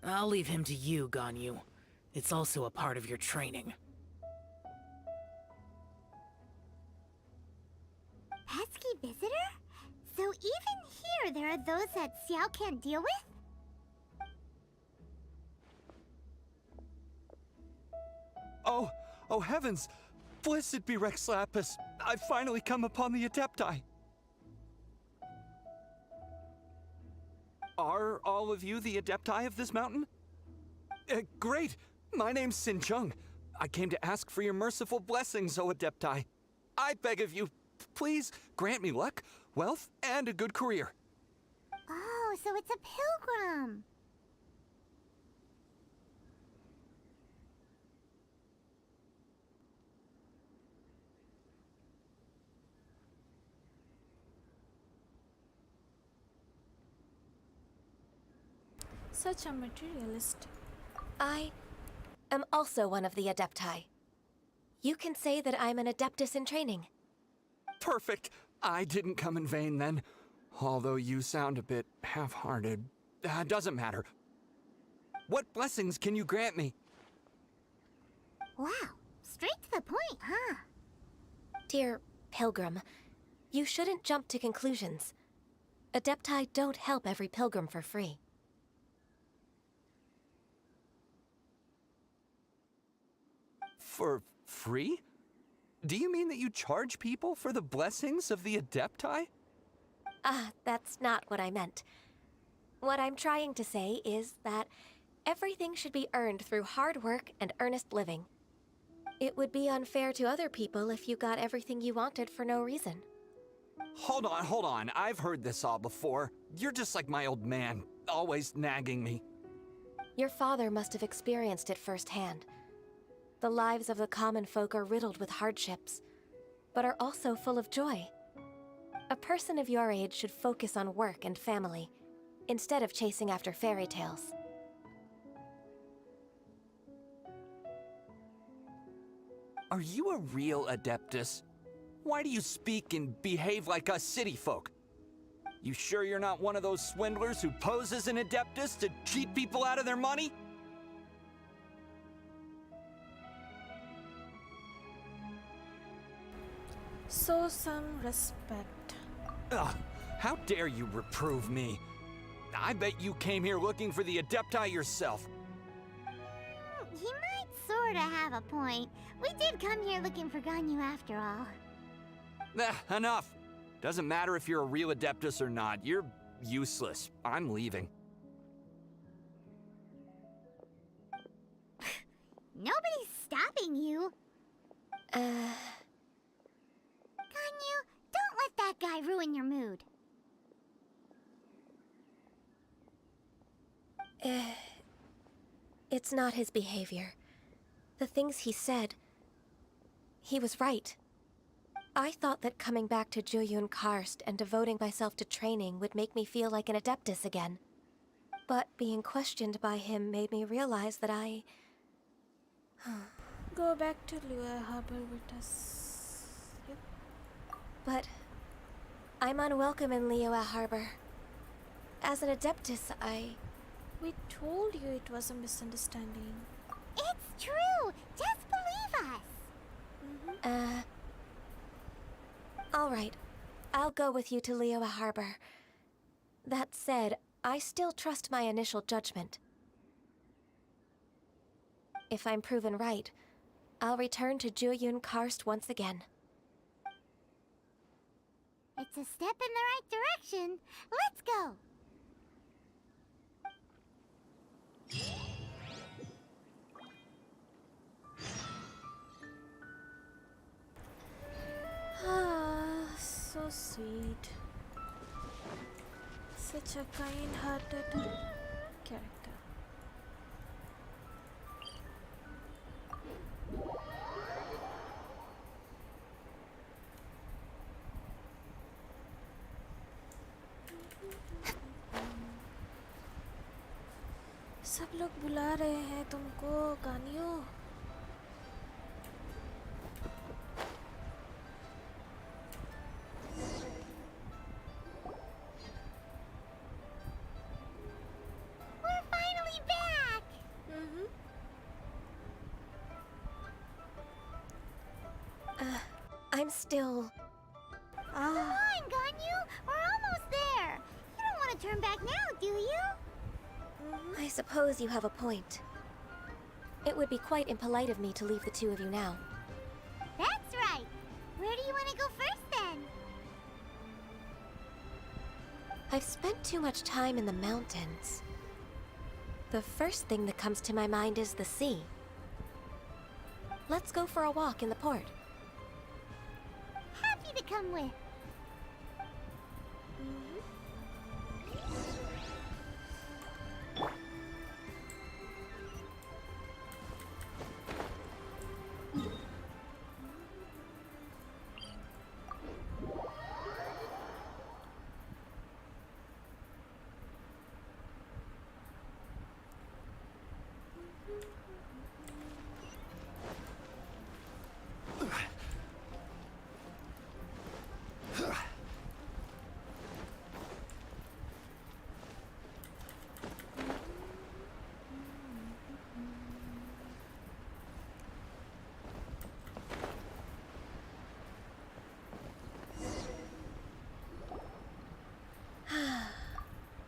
I'll leave him to you, Ganyu. It's also a part of your training. Pesky visitor? So even here there are those that Xiao can't deal with? Oh heavens! Blessed be Rex Lapis! I've finally come upon the Adepti! Are all of you the Adepti of this mountain? Great! My name's Sin Chung. I came to ask for your merciful blessings, O Adepti. I beg of you, please grant me luck, wealth, and a good career. Oh, so it's a pilgrim. Such a materialist. I am also one of the Adepti. You can say that I'm an Adeptus in training. Perfect. I didn't come in vain then. Although you sound a bit half-hearted. Doesn't matter. What blessings can you grant me? Wow, straight to the point, huh? Dear Pilgrim, you shouldn't jump to conclusions. Adepti don't help every pilgrim for free. For free? Do you mean that you charge people for the blessings of the Adepti? That's not what I meant. What I'm trying to say is that everything should be earned through hard work and earnest living. It would be unfair to other people if you got everything you wanted for no reason. Hold on. I've heard this all before. You're just like my old man, always nagging me. Your father must have experienced it firsthand. The lives of the common folk are riddled with hardships, but are also full of joy. A person of your age should focus on work and family, instead of chasing after fairy tales. Are you a real Adeptus? Why do you speak and behave like us city folk? You sure you're not one of those swindlers who pose as an Adeptus to cheat people out of their money? So some respect. Ugh, how dare you reprove me? I bet you came here looking for the Adepti yourself. He might sorta have a point. We did come here looking for Ganyu after all. Enough. Doesn't matter if you're a real Adeptus or not. You're useless. I'm leaving. Nobody's stopping you. Ganyu, don't let that guy ruin your mood. It's not his behavior. The things he said, he was right. I thought that coming back to Jueyun Karst and devoting myself to training would make me feel like an Adeptus again. But being questioned by him made me realize that I... Go back to Liyue Harbor with us. Yep. But I'm unwelcome in Liyue Harbor. As an Adeptus, We told you it was a misunderstanding. It's true! Just believe us! Alright. I'll go with you to Liyue Harbor. That said, I still trust my initial judgment. If I'm proven right, I'll return to Jueyun Karst once again. It's a step in the right direction. Let's go! So sweet. Such a kind-hearted character. सब लोग बुला रहे हैं तुमको गानियो. still... Come on, Ganyu! We're almost there! You don't want to turn back now, do you? I suppose you have a point. It would be quite impolite of me to leave the two of you now. That's right! Where do you want to go first, then? I've spent too much time in the mountains. The first thing that comes to my mind is the sea. Let's go for a walk in the port. Happy to come with.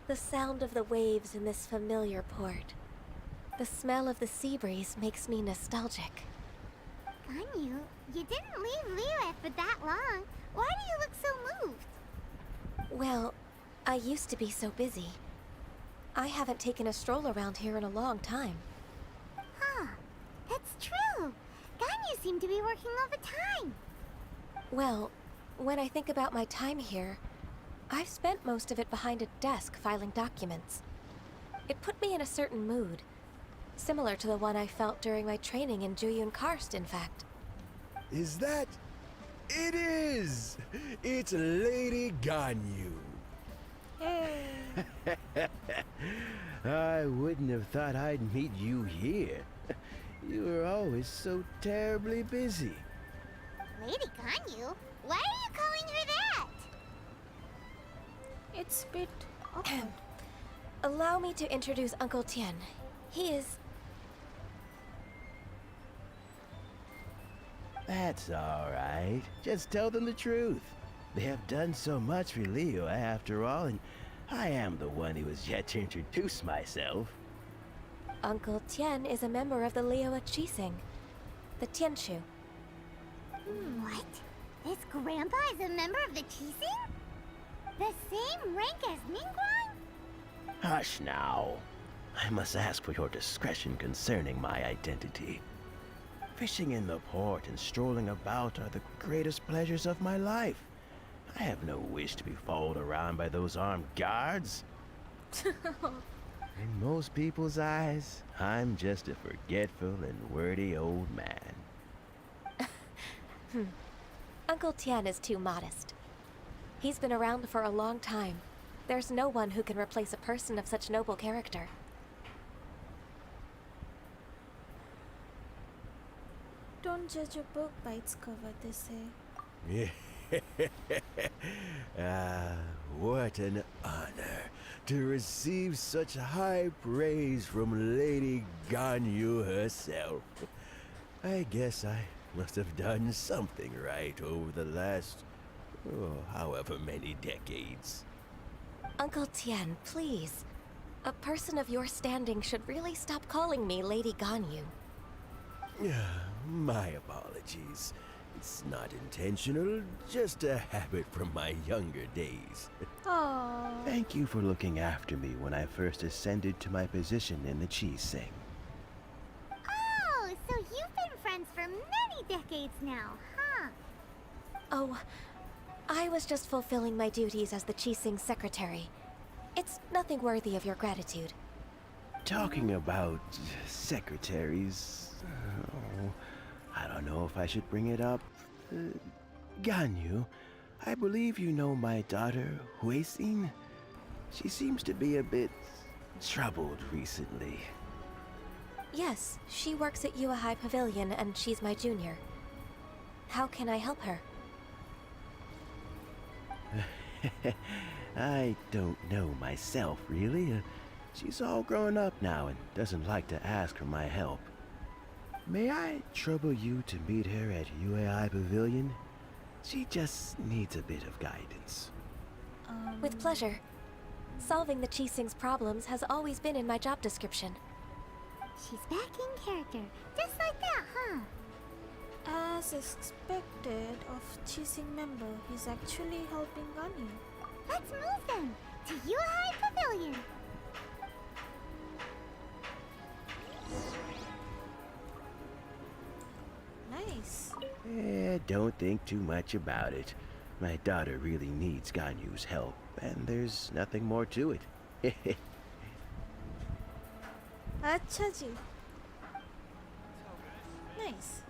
The sound of the waves in this familiar port. The smell of the sea breeze makes me nostalgic. Ganyu, you didn't leave Liyue for that long. Why do you look so moved? Well, I used to be so busy. I haven't taken a stroll around here in a long time. Huh, that's true. Ganyu seemed to be working all the time. Well, when I think about my time here, I've spent most of it behind a desk filing documents. It put me in a certain mood, similar to the one I felt during my training in Juyun Karst, in fact. Is that... It is! It's Lady Ganyu. I wouldn't have thought I'd meet you here. You were always so terribly busy. Lady Ganyu? Why are you calling her that? It's a bit awkward. Allow me to introduce Uncle Tien. He is... That's all right. Just tell them the truth. They have done so much for Liyue after all, and I am the one who has yet to introduce myself. Uncle Tien is a member of the Liyue Qixing, the Tianshu. What? This grandpa is a member of the Qixing? The same rank as Ningguang? Hush now. I must ask for your discretion concerning my identity. Fishing in the port and strolling about are the greatest pleasures of my life. I have no wish to be followed around by those armed guards. In most people's eyes, I'm just a forgetful and wordy old man. Uncle Tien is too modest. He's been around for a long time. There's no one who can replace a person of such noble character. Don't judge a book by its cover, they say. What an honor to receive such high praise from Lady Ganyu herself. I guess I must have done something right over the last, however many decades. Uncle Tien, please. A person of your standing should really stop calling me Lady Ganyu. My apologies. It's not intentional, just a habit from my younger days. Aww. Thank you for looking after me when I first ascended to my position in the Qixing. Oh, so you've been friends for many decades now, huh? Oh, I was just fulfilling my duties as the Qixing secretary. It's nothing worthy of your gratitude. Talking about secretaries... I don't know if I should bring it up. Ganyu, I believe you know my daughter, Huixin? She seems to be a bit troubled recently. Yes, she works at Yua High Pavilion and she's my junior. How can I help her? I don't know myself, really. She's all grown up now and doesn't like to ask for my help. May I trouble you to meet her at UAI Pavilion? She just needs a bit of guidance. With pleasure. Solving the Qixing's problems has always been in my job description. She's back in character, just like that, huh? As expected of Qixing member, he's actually helping Ganyu. Let's move then to Yuhai Pavilion. Nice. Don't think too much about it. My daughter really needs Ganyu's help, and there's nothing more to it. अच्छा जी. Nice.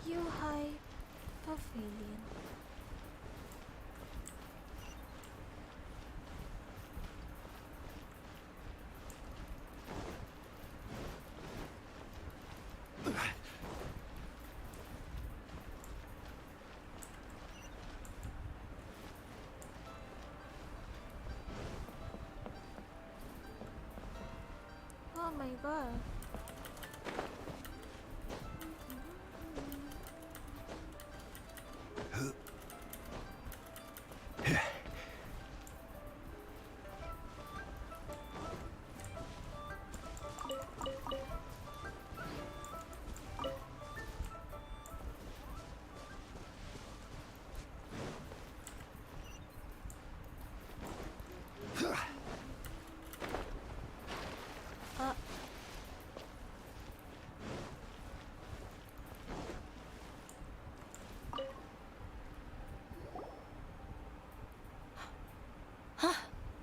Yuhai Pavilion. Oh my god.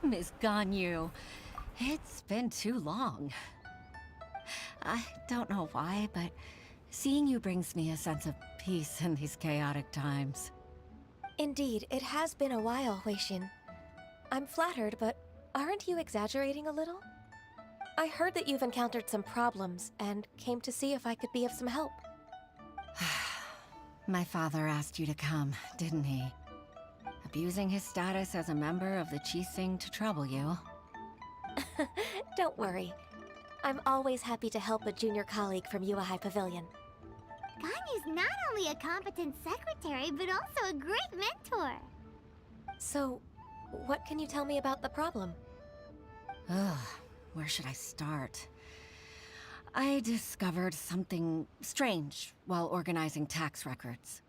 Miss Ganyu, it's been too long. I don't know why, but seeing you brings me a sense of peace in these chaotic times. Indeed, it has been a while, Huixin. I'm flattered, but aren't you exaggerating a little? I heard that you've encountered some problems and came to see if I could be of some help. My father asked you to come, didn't he? Abusing his status as a member of the Qixing to trouble you. Don't worry. I'm always happy to help a junior colleague from Yuhai Pavilion. Ganyu's not only a competent secretary, but also a great mentor. So, what can you tell me about the problem? Ugh, where should I start? I discovered something strange while organizing tax records.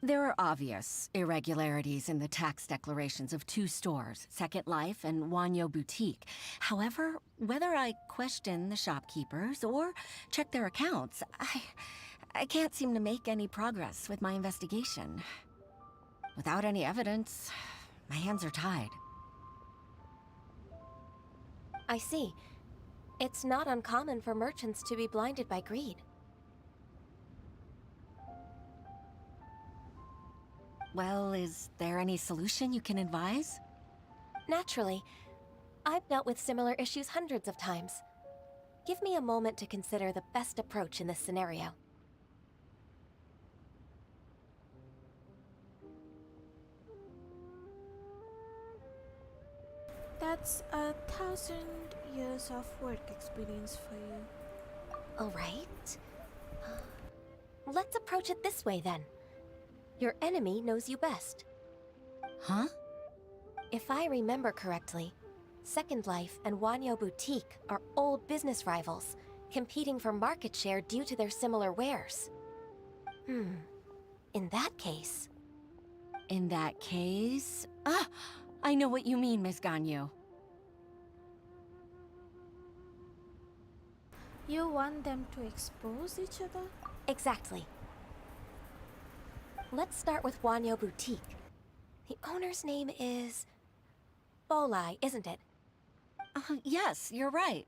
There are obvious irregularities in the tax declarations of two stores, Second Life and Wanyo Boutique. However, whether I question the shopkeepers or check their accounts, I can't seem to make any progress with my investigation. Without any evidence, my hands are tied. I see. It's not uncommon for merchants to be blinded by greed. Well, is there any solution you can advise? Naturally. I've dealt with similar issues hundreds of times. Give me a moment to consider the best approach in this scenario. That's 1,000 years of work experience for you. All right. Let's approach it this way then. Your enemy knows you best. Huh? If I remember correctly, Second Life and Wanyo Boutique are old business rivals, competing for market share due to their similar wares. In that case... In that case... Ah! I know what you mean, Miss Ganyu. You want them to expose each other? Exactly. Let's start with Wanyo Boutique. The owner's name is... Bolai, isn't it? Yes, you're right.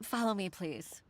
Follow me, please.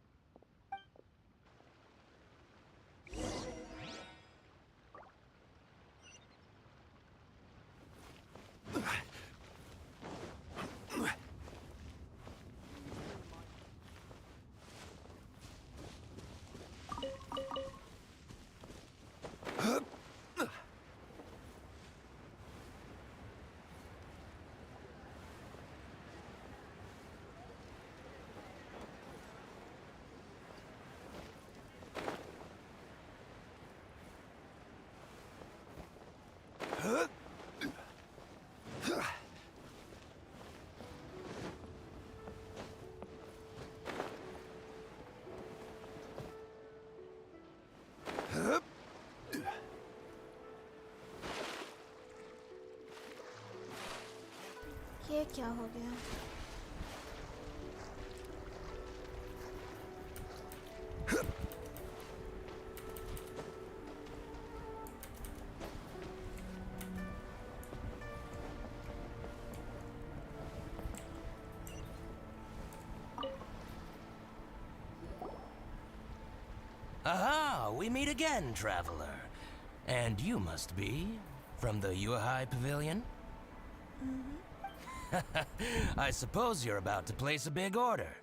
ये क्या हो गया? Aha! We meet again, traveler. And you must be from the Yuhai Pavilion? I suppose you're about to place a big order.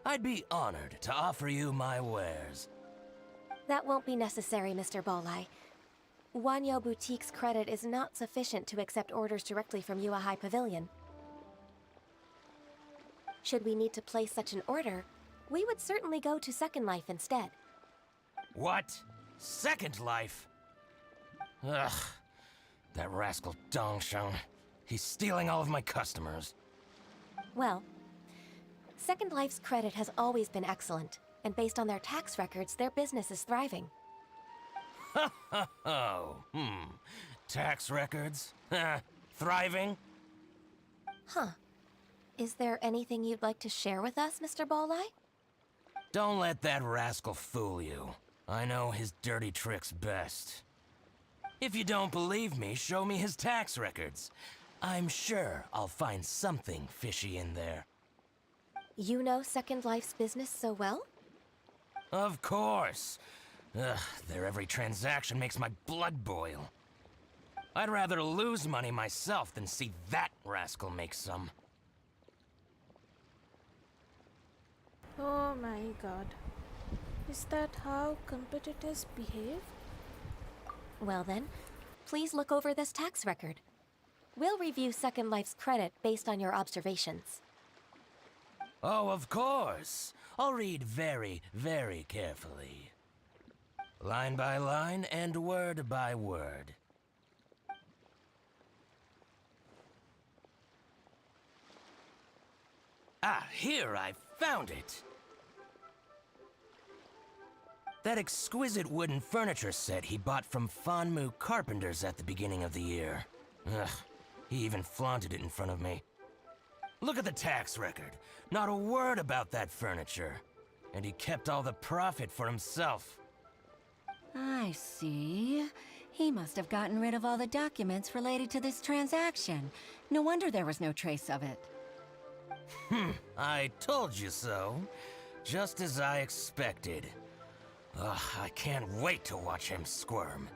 I'd be honored to offer you my wares. That won't be necessary, Mr. Bolai. Wanyo Boutique's credit is not sufficient to accept orders directly from Yuhai Pavilion. Should we need to place such an order, we would certainly go to Second Life instead. What? Second Life? Ugh. That rascal Dongsheng. He's stealing all of my customers. Well, Second Life's credit has always been excellent, and based on their tax records, their business is thriving. Tax records? Thriving? Huh. Is there anything you'd like to share with us, Mr. Bolai? Don't let that rascal fool you. I know his dirty tricks best. If you don't believe me, show me his tax records. I'm sure I'll find something fishy in there. You know Second Life's business so well? Of course. Ugh, their every transaction makes my blood boil. I'd rather lose money myself than see that rascal make some. Oh my god. Is that how competitors behave? Well then, please look over this tax record. We'll review Second Life's credit based on your observations. Oh, of course. I'll read very, very carefully. Line by line and word by word. Ah, here, I found it! That exquisite wooden furniture set he bought from Fanmu Carpenters at the beginning of the year. Ugh, he even flaunted it in front of me. Look at the tax record. Not a word about that furniture. And he kept all the profit for himself. I see. He must have gotten rid of all the documents related to this transaction. No wonder there was no trace of it. I told you so. Just as I expected. Ugh, I can't wait to watch him squirm.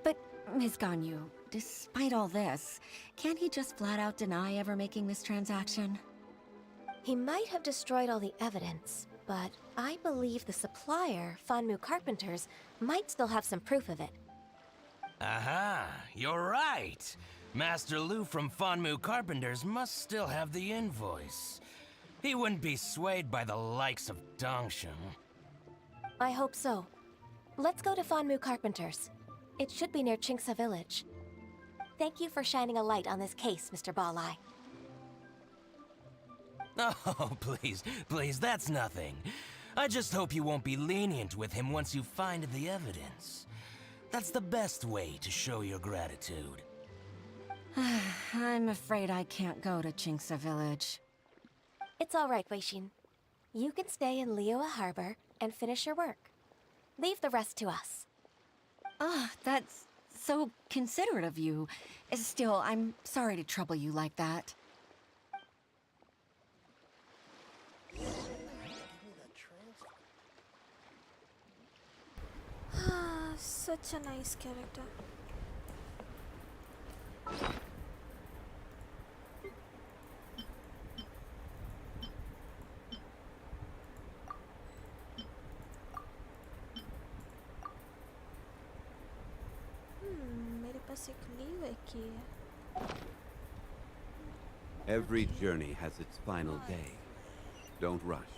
But, Ms. Ganyu, despite all this, can't he just flat out deny ever making this transaction? He might have destroyed all the evidence, but I believe the supplier, Fanmu Carpenters, might still have some proof of it. Aha, you're right. Master Lu from Fanmu Carpenters must still have the invoice. He wouldn't be swayed by the likes of Dongsheng. I hope so. Let's go to Fanmu Carpenters. It should be near Chingsa Village. Thank you for shining a light on this case, Mr. Balai. Oh, please, that's nothing. I just hope you won't be lenient with him once you find the evidence. That's the best way to show your gratitude. I'm afraid I can't go to Chingsa Village. It's all right, Weishin. You can stay in Liyue Harbor and finish your work. Leave the rest to us. Ah, that's so considerate of you. Still, I'm sorry to trouble you like that. Such a nice character. एक ही है. Every journey has its final day. Don't rush.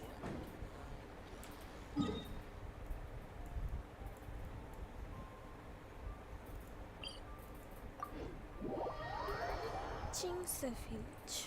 Jinx Village.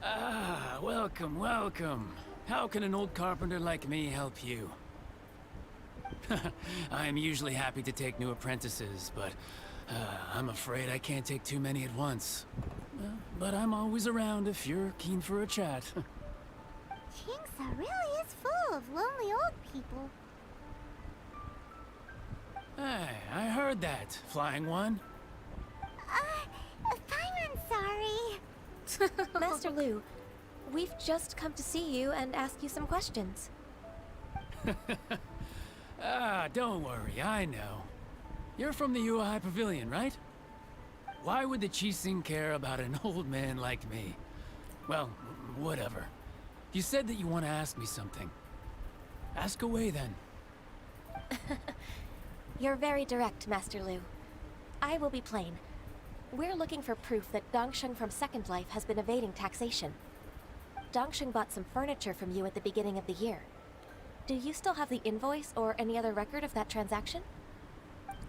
Ah, welcome, welcome. How can an old carpenter like me help you? I am usually happy to take new apprentices, but I'm afraid I can't take too many at once. But I'm always around if you're keen for a chat. Jinxa really is full of lonely old people. Hey, I heard that, Flying One. I'm sorry. Master Lu, we've just come to see you and ask you some questions. Don't worry, I know. You're from the Yuehai Pavilion, right? Why would the Qixing care about an old man like me? Well, whatever. You said that you want to ask me something. Ask away, then. You're very direct, Master Lu. I will be plain. We're looking for proof that Dongsheng from Second Life has been evading taxation. Dongsheng bought some furniture from you at the beginning of the year. Do you still have the invoice or any other record of that transaction?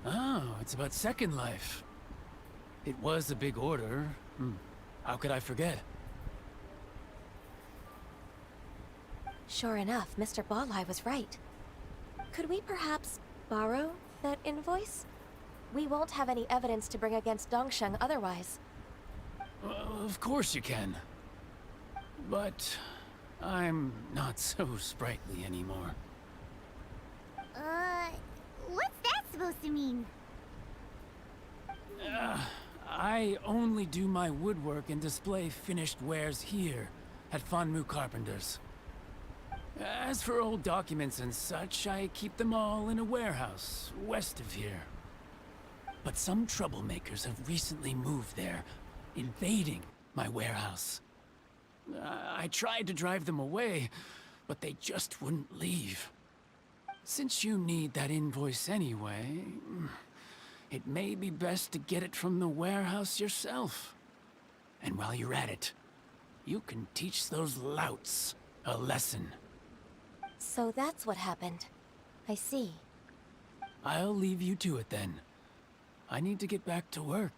Oh, it's about Second Life. It was a big order. How could I forget? Sure enough, Mr. Balai was right. Could we perhaps borrow that invoice? We won't have any evidence to bring against Dongsheng otherwise. Of course you can. But I'm not so sprightly anymore. What's that supposed to mean? I only do my woodwork and display finished wares here at Fanmu Carpenters. As for old documents and such, I keep them all in a warehouse west of here. But some troublemakers have recently moved there, invading my warehouse. I tried to drive them away, but they just wouldn't leave. Since you need that invoice anyway, it may be best to get it from the warehouse yourself. And while you're at it, you can teach those louts a lesson. So that's what happened. I see. I'll leave you to it then. I need to get back to work.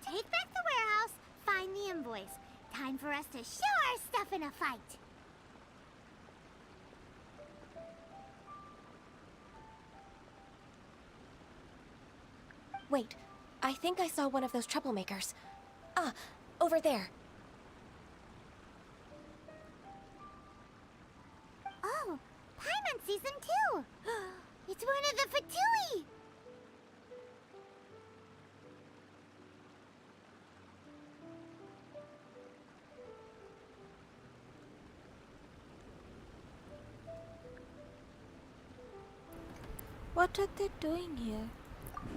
Take back the warehouse, find the invoice. Time for us to show our stuff in a fight. Wait, I think I saw one of those troublemakers. Ah, over there. Oh, Paimon sees them too. It's one of the Fatui. What are they doing here?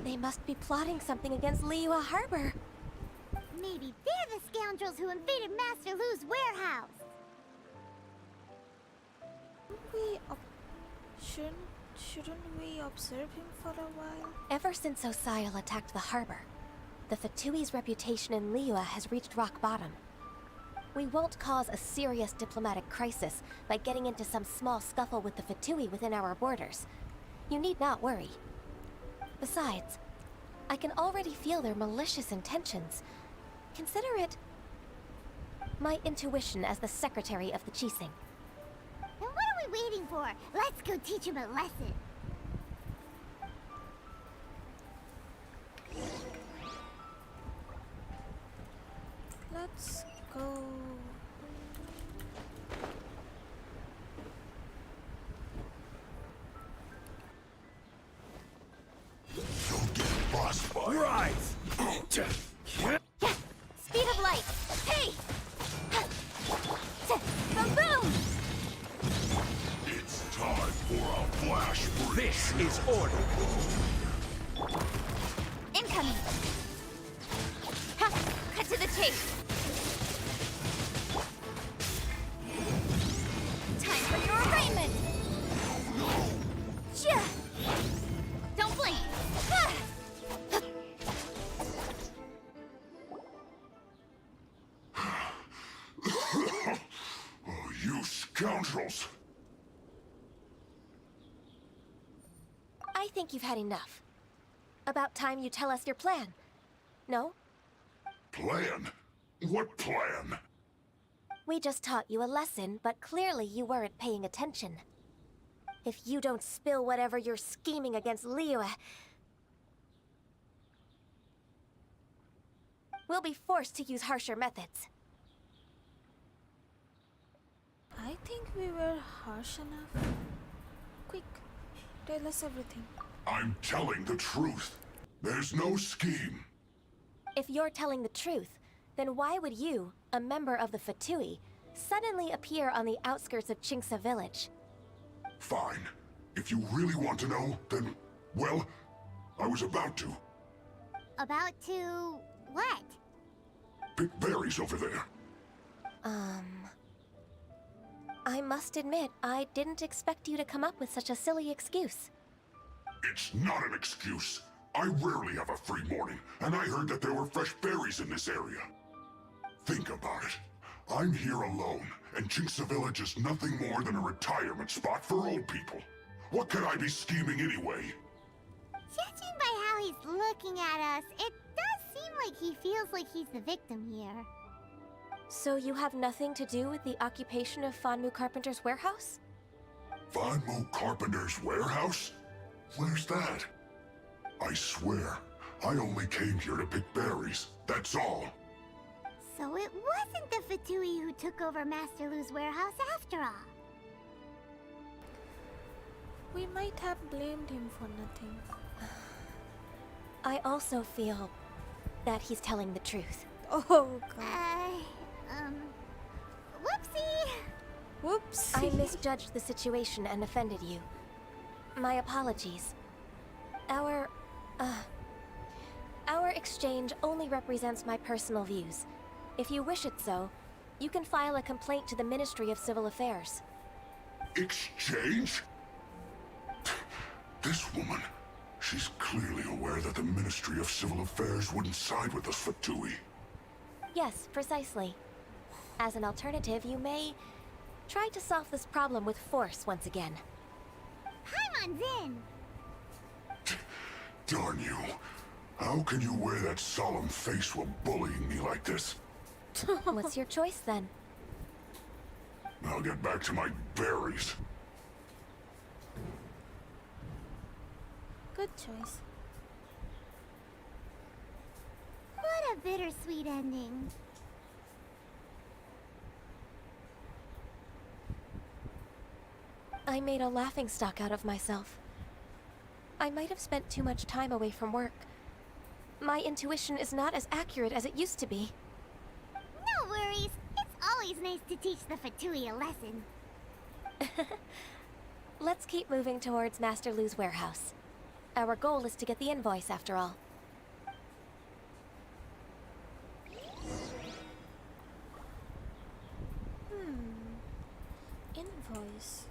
They must be plotting something against Liyue Harbor. Maybe they're the scoundrels who invaded Master Lu's warehouse. Shouldn't we observe him for a while? Ever since Osial attacked the harbor, the Fatui's reputation in Liyue has reached rock bottom. We won't cause a serious diplomatic crisis by getting into some small scuffle with the Fatui within our borders. You need not worry. Besides, I can already feel their malicious intentions. Consider it My intuition as the secretary of the Chising. Then what are we waiting for? Let's go teach him a lesson. Let's go. Right! Speed of light. Hey! Boom boom! It's time for a flash break. This is order. Incoming! Ha! Cut to the chase! Time for your arraignment! No! Don't blink! Ha! You scoundrels! I think you've had enough. About time you tell us your plan. No? Plan? What plan? We just taught you a lesson, but clearly you weren't paying attention. If you don't spill whatever you're scheming against Liyue, we'll be forced to use harsher methods. I think we were harsh enough. Quick, tell us everything. I'm telling the truth. There's no scheme. If you're telling the truth, then why would you, a member of the Fatui, suddenly appear on the outskirts of Chinksa village? Fine. If you really want to know, then, well, I was about to. About to... what? Pick berries over there. I must admit, I didn't expect you to come up with such a silly excuse. It's not an excuse. I rarely have a free morning, and I heard that there were fresh berries in this area. Think about it. I'm here alone, and Chinksa Village is nothing more than a retirement spot for old people. What could I be scheming anyway? Judging by how he's looking at us, it does seem like he feels like he's the victim here. So you have nothing to do with the occupation of Fanmu Carpenter's warehouse? Fanmu Carpenter's warehouse? Where's that? I swear, I only came here to pick berries, that's all. So it wasn't the Fatui who took over Master Lu's warehouse after all. We might have blamed him for nothing. I also feel that he's telling the truth. Oh, God. Whoopsie! Whoops. I misjudged the situation and offended you. My apologies. Our exchange only represents my personal views. If you wish it so, you can file a complaint to the Ministry of Civil Affairs. Exchange? This woman, she's clearly aware that the Ministry of Civil Affairs wouldn't side with us Fatui. Yes, precisely. As an alternative, you may try to solve this problem with force once again. Paimon's in! Darn you. How can you wear that solemn face while bullying me like this? What's your choice then? I'll get back to my berries. Good choice. What a bittersweet ending. I made a laughingstock out of myself. I might have spent too much time away from work. My intuition is not as accurate as it used to be. No worries. It's always nice to teach the Fatui a lesson. Let's keep moving towards Master Lu's warehouse. Our goal is to get the invoice, after all. Invoice.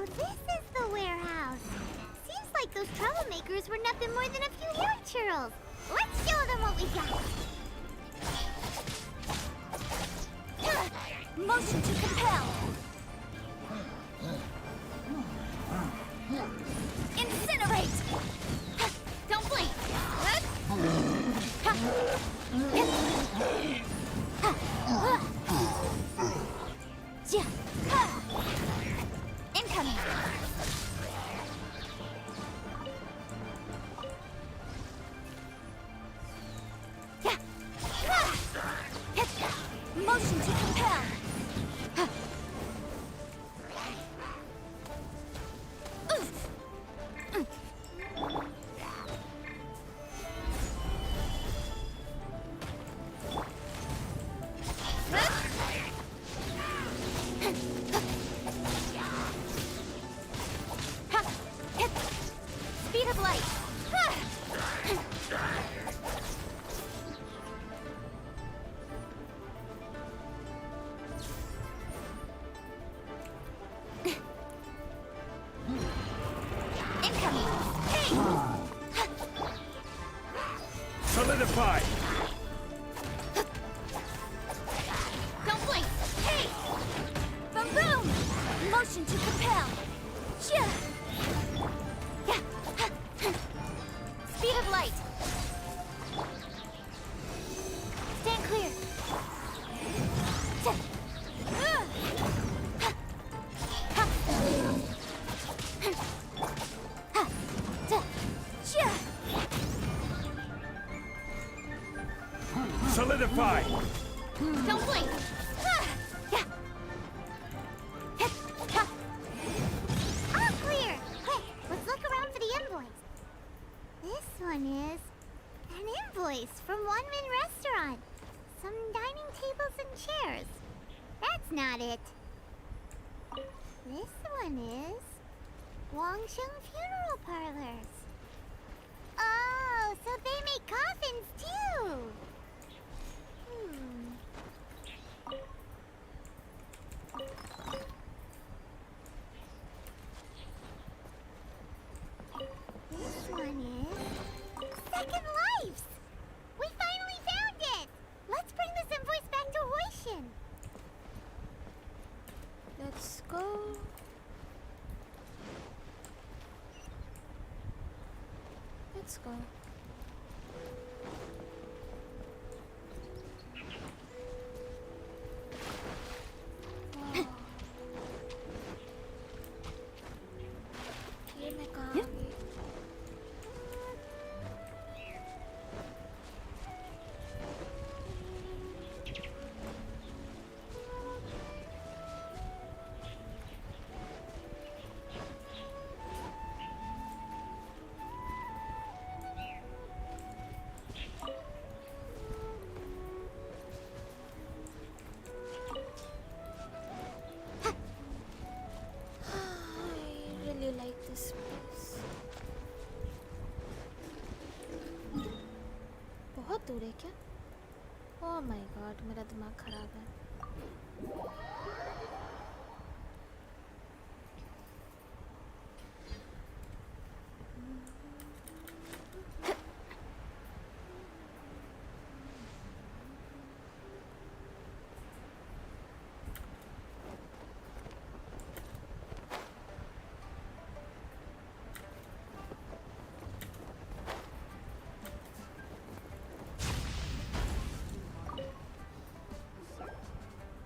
this is the warehouse. Seems like those troublemakers were nothing more than a few hair churls. Let's show them what we got. Motion to compel. Incinerate. Don't blink. Incoming. Motion to compel. Speed of light. Incoming. Hey! Solidify! Don't blink. Hey! Boom boom! Motion to compel. Yeah. Speed of light. Stand clear. Solidify! Don't blink. All clear. Hey, let's look around for the invoice. This one is an invoice from One Min Restaurant. Some dining tables and chairs. That's not it. This one is Wangsheng Funeral Parlors. Oh, so they make coffins too. This one is Second Lives. We finally found it. Let's bring this invoice back to Hoishin. Let's go. Let's go. Wow. ये मैं कहाँ आ गई? I really like this place. बहुत दूर है क्या? Oh my god, मेरा दिमाग खराब है.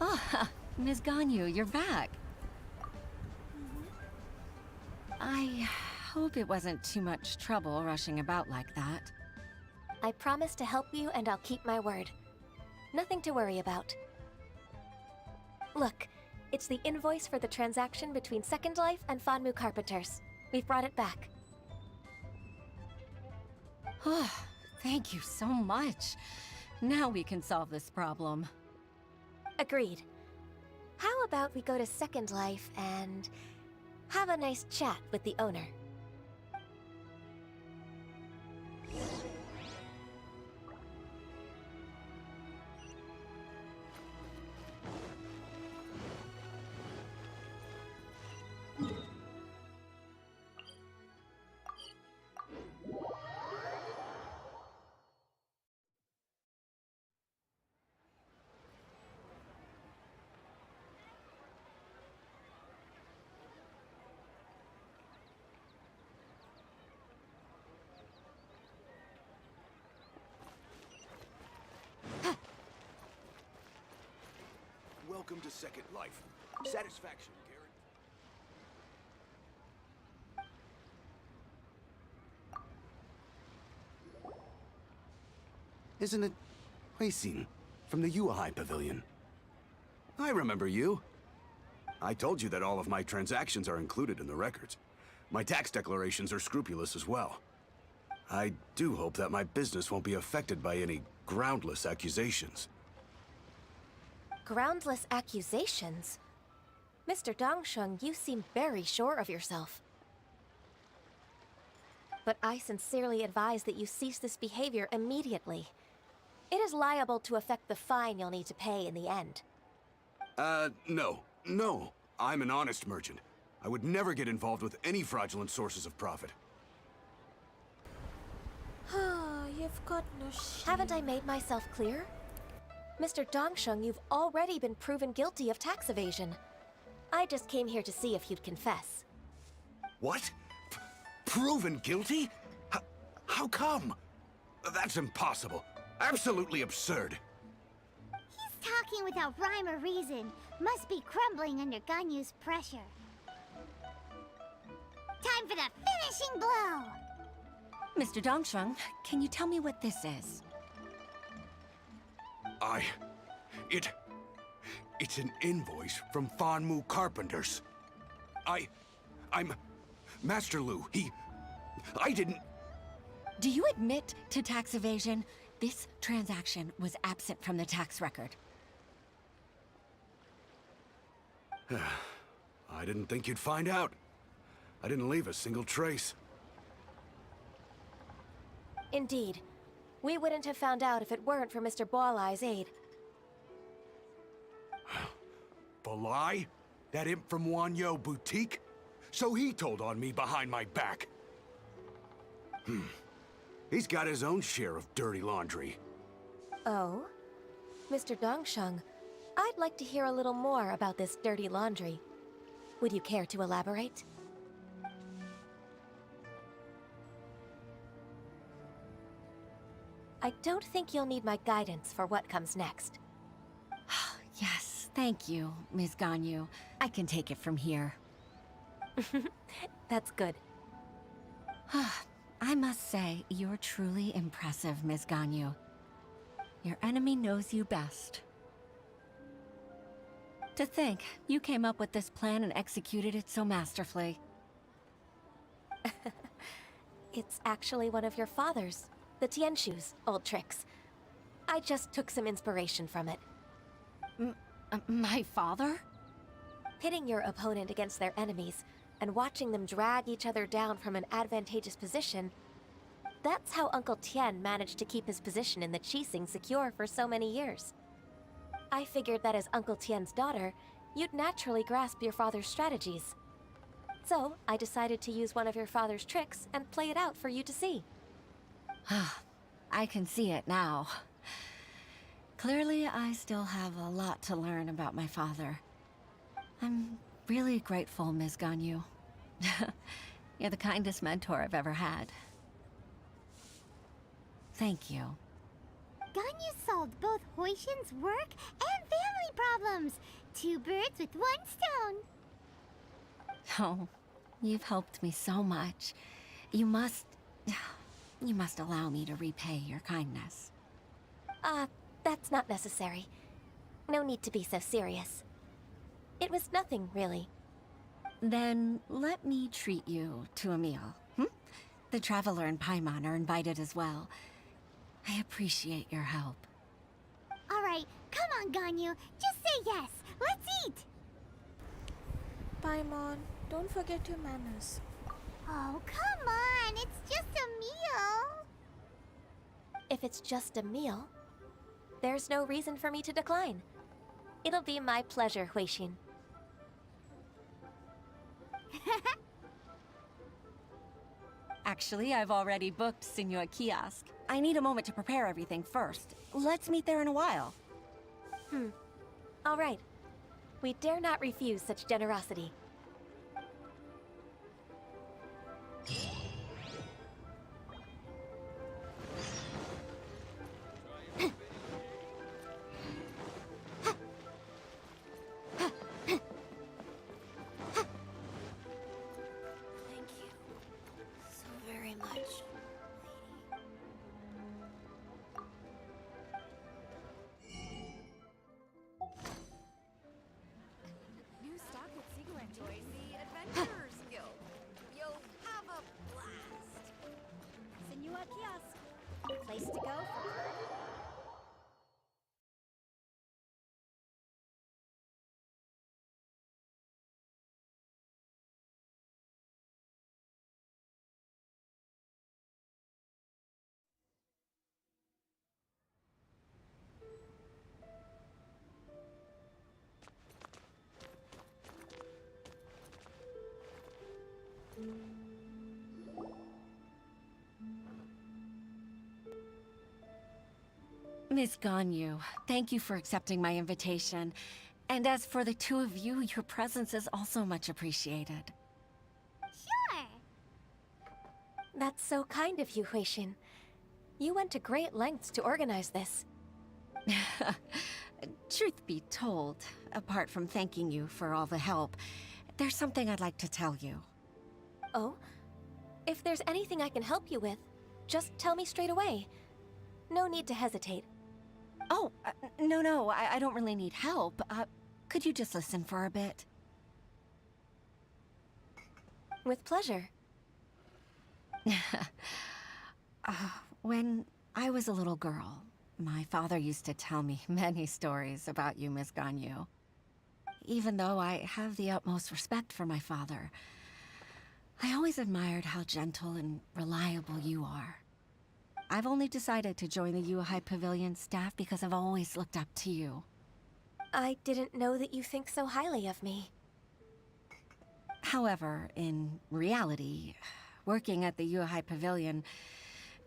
Ah, Ms. Ganyu, you're back. I hope it wasn't too much trouble rushing about like that. I promise to help you and I'll keep my word. Nothing to worry about. Look, it's the invoice for the transaction between Second Life and Fanmu Carpenters. We've brought it back. Oh, thank you so much. Now we can solve this problem. Agreed. How about we go to Second Life and have a nice chat with the owner? Welcome to Second Life. Satisfaction guaranteed. Isn't it Huixin from the Yuehai Pavilion? I remember you. I told you that all of my transactions are included in the records. My tax declarations are scrupulous as well. I do hope that my business won't be affected by any groundless accusations. Groundless accusations? Mr. Dongsheng, you seem very sure of yourself. But I sincerely advise that you cease this behavior immediately. It is liable to affect the fine you'll need to pay in the end. No. No. I'm an honest merchant. I would never get involved with any fraudulent sources of profit. You've got no shame. Haven't I made myself clear? Mr. Dongsheng, you've already been proven guilty of tax evasion. I just came here to see if you'd confess. What? Proven guilty? How come? That's impossible. Absolutely absurd. He's talking without rhyme or reason. Must be crumbling under Ganyu's pressure. Time for the finishing blow! Mr. Dongsheng, can you tell me what this is? It's an invoice from Fanmu Carpenters. I'm Master Lu. I didn't... Do you admit to tax evasion? This transaction was absent from the tax record. I didn't think you'd find out. I didn't leave a single trace. Indeed. We wouldn't have found out if it weren't for Mr. Boalai's aid. Balai? That imp from Wanyo Boutique? So he told on me behind my back. He's got his own share of dirty laundry. Oh? Mr. Dongsheng, I'd like to hear a little more about this dirty laundry. Would you care to elaborate? I don't think you'll need my guidance for what comes next. Yes, thank you, Ms. Ganyu. I can take it from here. That's good. I must say, you're truly impressive, Ms. Ganyu. Your enemy knows you best. To think, you came up with this plan and executed it so masterfully. It's actually one of your father's, the Tianshu's, old tricks. I just took some inspiration from it. My father? Pitting your opponent against their enemies, and watching them drag each other down from an advantageous position, that's how Uncle Tian managed to keep his position in the Qixing secure for so many years. I figured that as Uncle Tian's daughter, you'd naturally grasp your father's strategies. So, I decided to use one of your father's tricks and play it out for you to see. I can see it now. Clearly, I still have a lot to learn about my father. I'm really grateful, Ms. Ganyu. You're the kindest mentor I've ever had. Thank you. Ganyu solved both Huixin's work and family problems. 2 birds with 1 stone. Oh, you've helped me so much. You must allow me to repay your kindness. That's not necessary. No need to be so serious. It was nothing, really. Then let me treat you to a meal. The Traveler and Paimon are invited as well. I appreciate your help. All right, come on, Ganyu. Just say yes. Let's eat. Paimon, don't forget your manners. Oh, come on. It's just a meal. If it's just a meal, there's no reason for me to decline. It'll be my pleasure, Huixin. Actually, I've already booked Senor Kiosk. I need a moment to prepare everything first. Let's meet there in a while. All right. We dare not refuse such generosity. Miss Ganyu, thank you for accepting my invitation. And as for the two of you, your presence is also much appreciated. Sure. That's so kind of you, Huixin. You went to great lengths to organize this. Truth be told, apart from thanking you for all the help, there's something I'd like to tell you. Oh? If there's anything I can help you with, just tell me straight away. No need to hesitate. Oh, no, I don't really need help. Could you just listen for a bit? With pleasure. When I was a little girl, my father used to tell me many stories about you, Miss Ganyu. Even though I have the utmost respect for my father, I always admired how gentle and reliable you are. I've only decided to join the Yuhai Pavilion staff because I've always looked up to you. I didn't know that you think so highly of me. However, in reality, working at the Yuhai Pavilion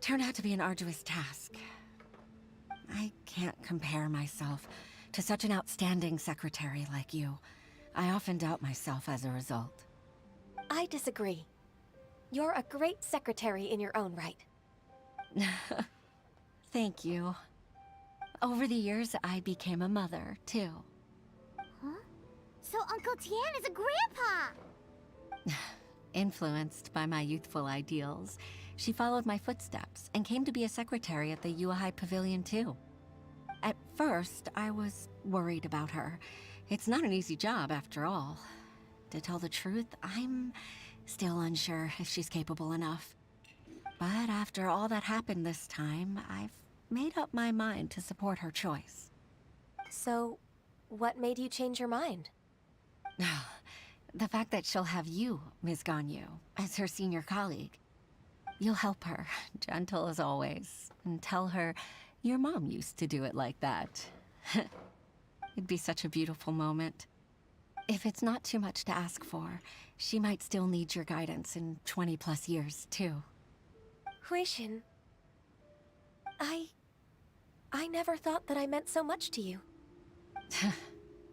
turned out to be an arduous task. I can't compare myself to such an outstanding secretary like you. I often doubt myself as a result. I disagree. You're a great secretary in your own right. Thank you. Over the years, I became a mother, too. Huh? So Uncle Tian is a grandpa! Influenced by my youthful ideals, she followed my footsteps and came to be a secretary at the Yuhai Pavilion, too. At first, I was worried about her. It's not an easy job, after all. To tell the truth, I'm still unsure if she's capable enough. But after all that happened this time, I've made up my mind to support her choice. So, what made you change your mind? The fact that she'll have you, Ms. Ganyu, as her senior colleague. You'll help her, gentle as always, and tell her your mom used to do it like that. It'd be such a beautiful moment. If it's not too much to ask for, she might still need your guidance in 20+ years, too. Huixin, I never thought that I meant so much to you.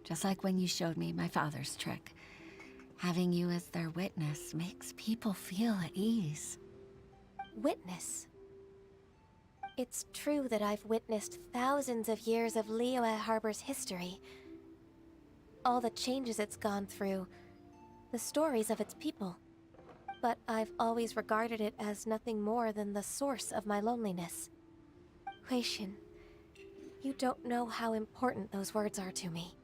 Just like when you showed me my father's trick. Having you as their witness makes people feel at ease. Witness? It's true that I've witnessed thousands of years of Liyue Harbor's history. All the changes it's gone through, the stories of its people. But I've always regarded it as nothing more than the source of my loneliness. Huixin, you don't know how important those words are to me.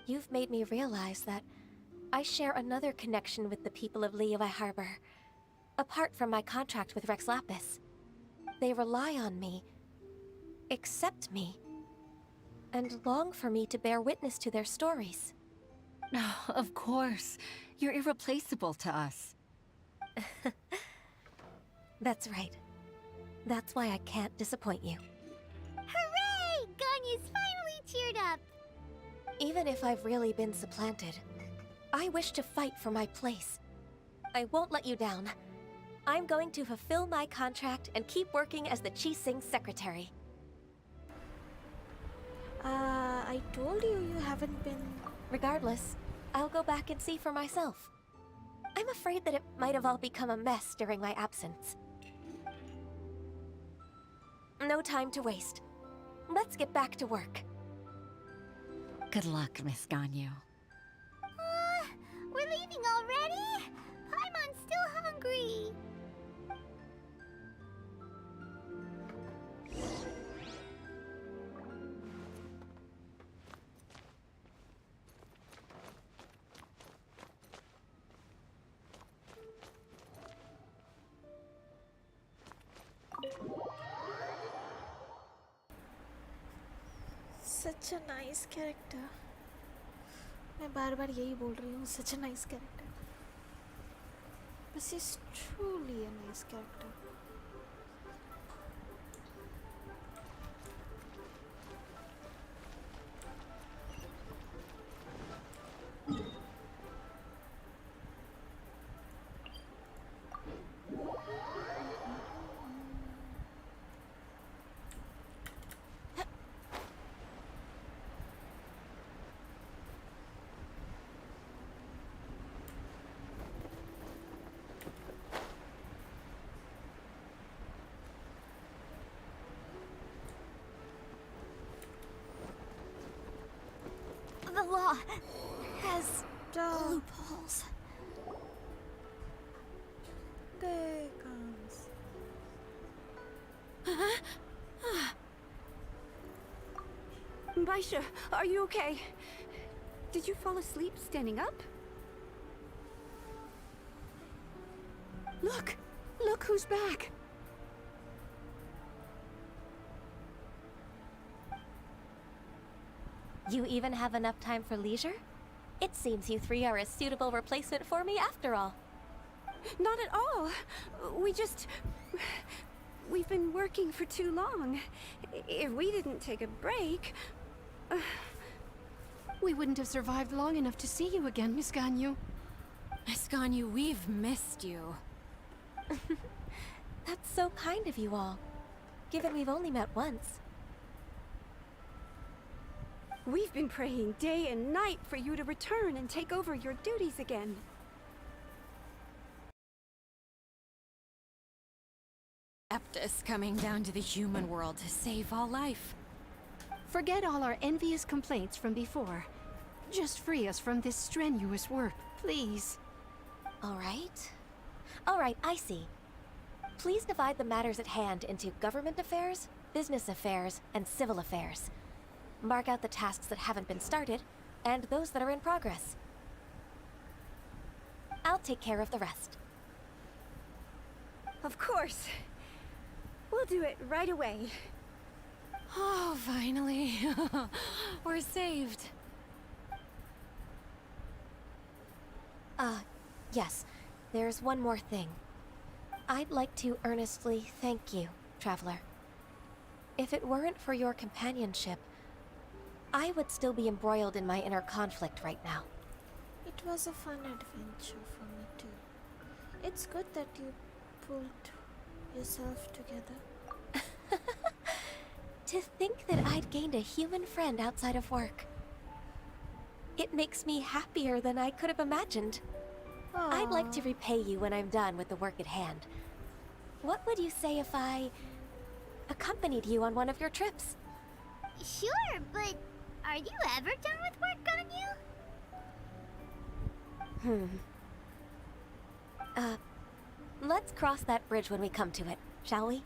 You've made me realize that I share another connection with the people of Liyue Harbor, apart from my contract with Rex Lapis. They rely on me, accept me, and long for me to bear witness to their stories. Oh, of course. You're irreplaceable to us. That's right. That's why I can't disappoint you. Hooray! Ganyu's finally cheered up! Even if I've really been supplanted, I wish to fight for my place. I won't let you down. I'm going to fulfill my contract and keep working as the Qixing secretary. I told you you haven't been... Regardless, I'll go back and see for myself. I'm afraid that it might have all become a mess during my absence. No time to waste. Let's get back to work. Good luck, Miss Ganyu. We're leaving already? Paimon's still hungry. Such a nice character. मैं बार बार यही बोल रही हूँ, such a nice character. This is truly a nice character. law has loopholes. There it comes. Baisha, are you okay? Did you fall asleep standing up? Look! Look who's back! You even have enough time for leisure? It seems you three are a suitable replacement for me after all. Not at all. We've been working for too long. If we didn't take a break... We wouldn't have survived long enough to see you again, Miss Ganyu. Miss Ganyu, we've missed you. That's so kind of you all, given we've only met once. We've been praying day and night for you to return and take over your duties again. Adeptus coming down to the human world to save all life. Forget all our envious complaints from before. Just free us from this strenuous work, please. All right, I see. Please divide the matters at hand into government affairs, business affairs, and civil affairs. Mark out the tasks that haven't been started, and those that are in progress. I'll take care of the rest. Of course. We'll do it right away. Oh, finally. We're saved. Yes. There's one more thing. I'd like to earnestly thank you, Traveler. If it weren't for your companionship, I would still be embroiled in my inner conflict right now. It was a fun adventure for me too. It's good that you pulled yourself together. To think that I'd gained a human friend outside of work. It makes me happier than I could have imagined. I'd like to repay you when I'm done with the work at hand. What would you say if I accompanied you on one of your trips? Sure, but are you ever done with work on you? Let's cross that bridge when we come to it, shall we?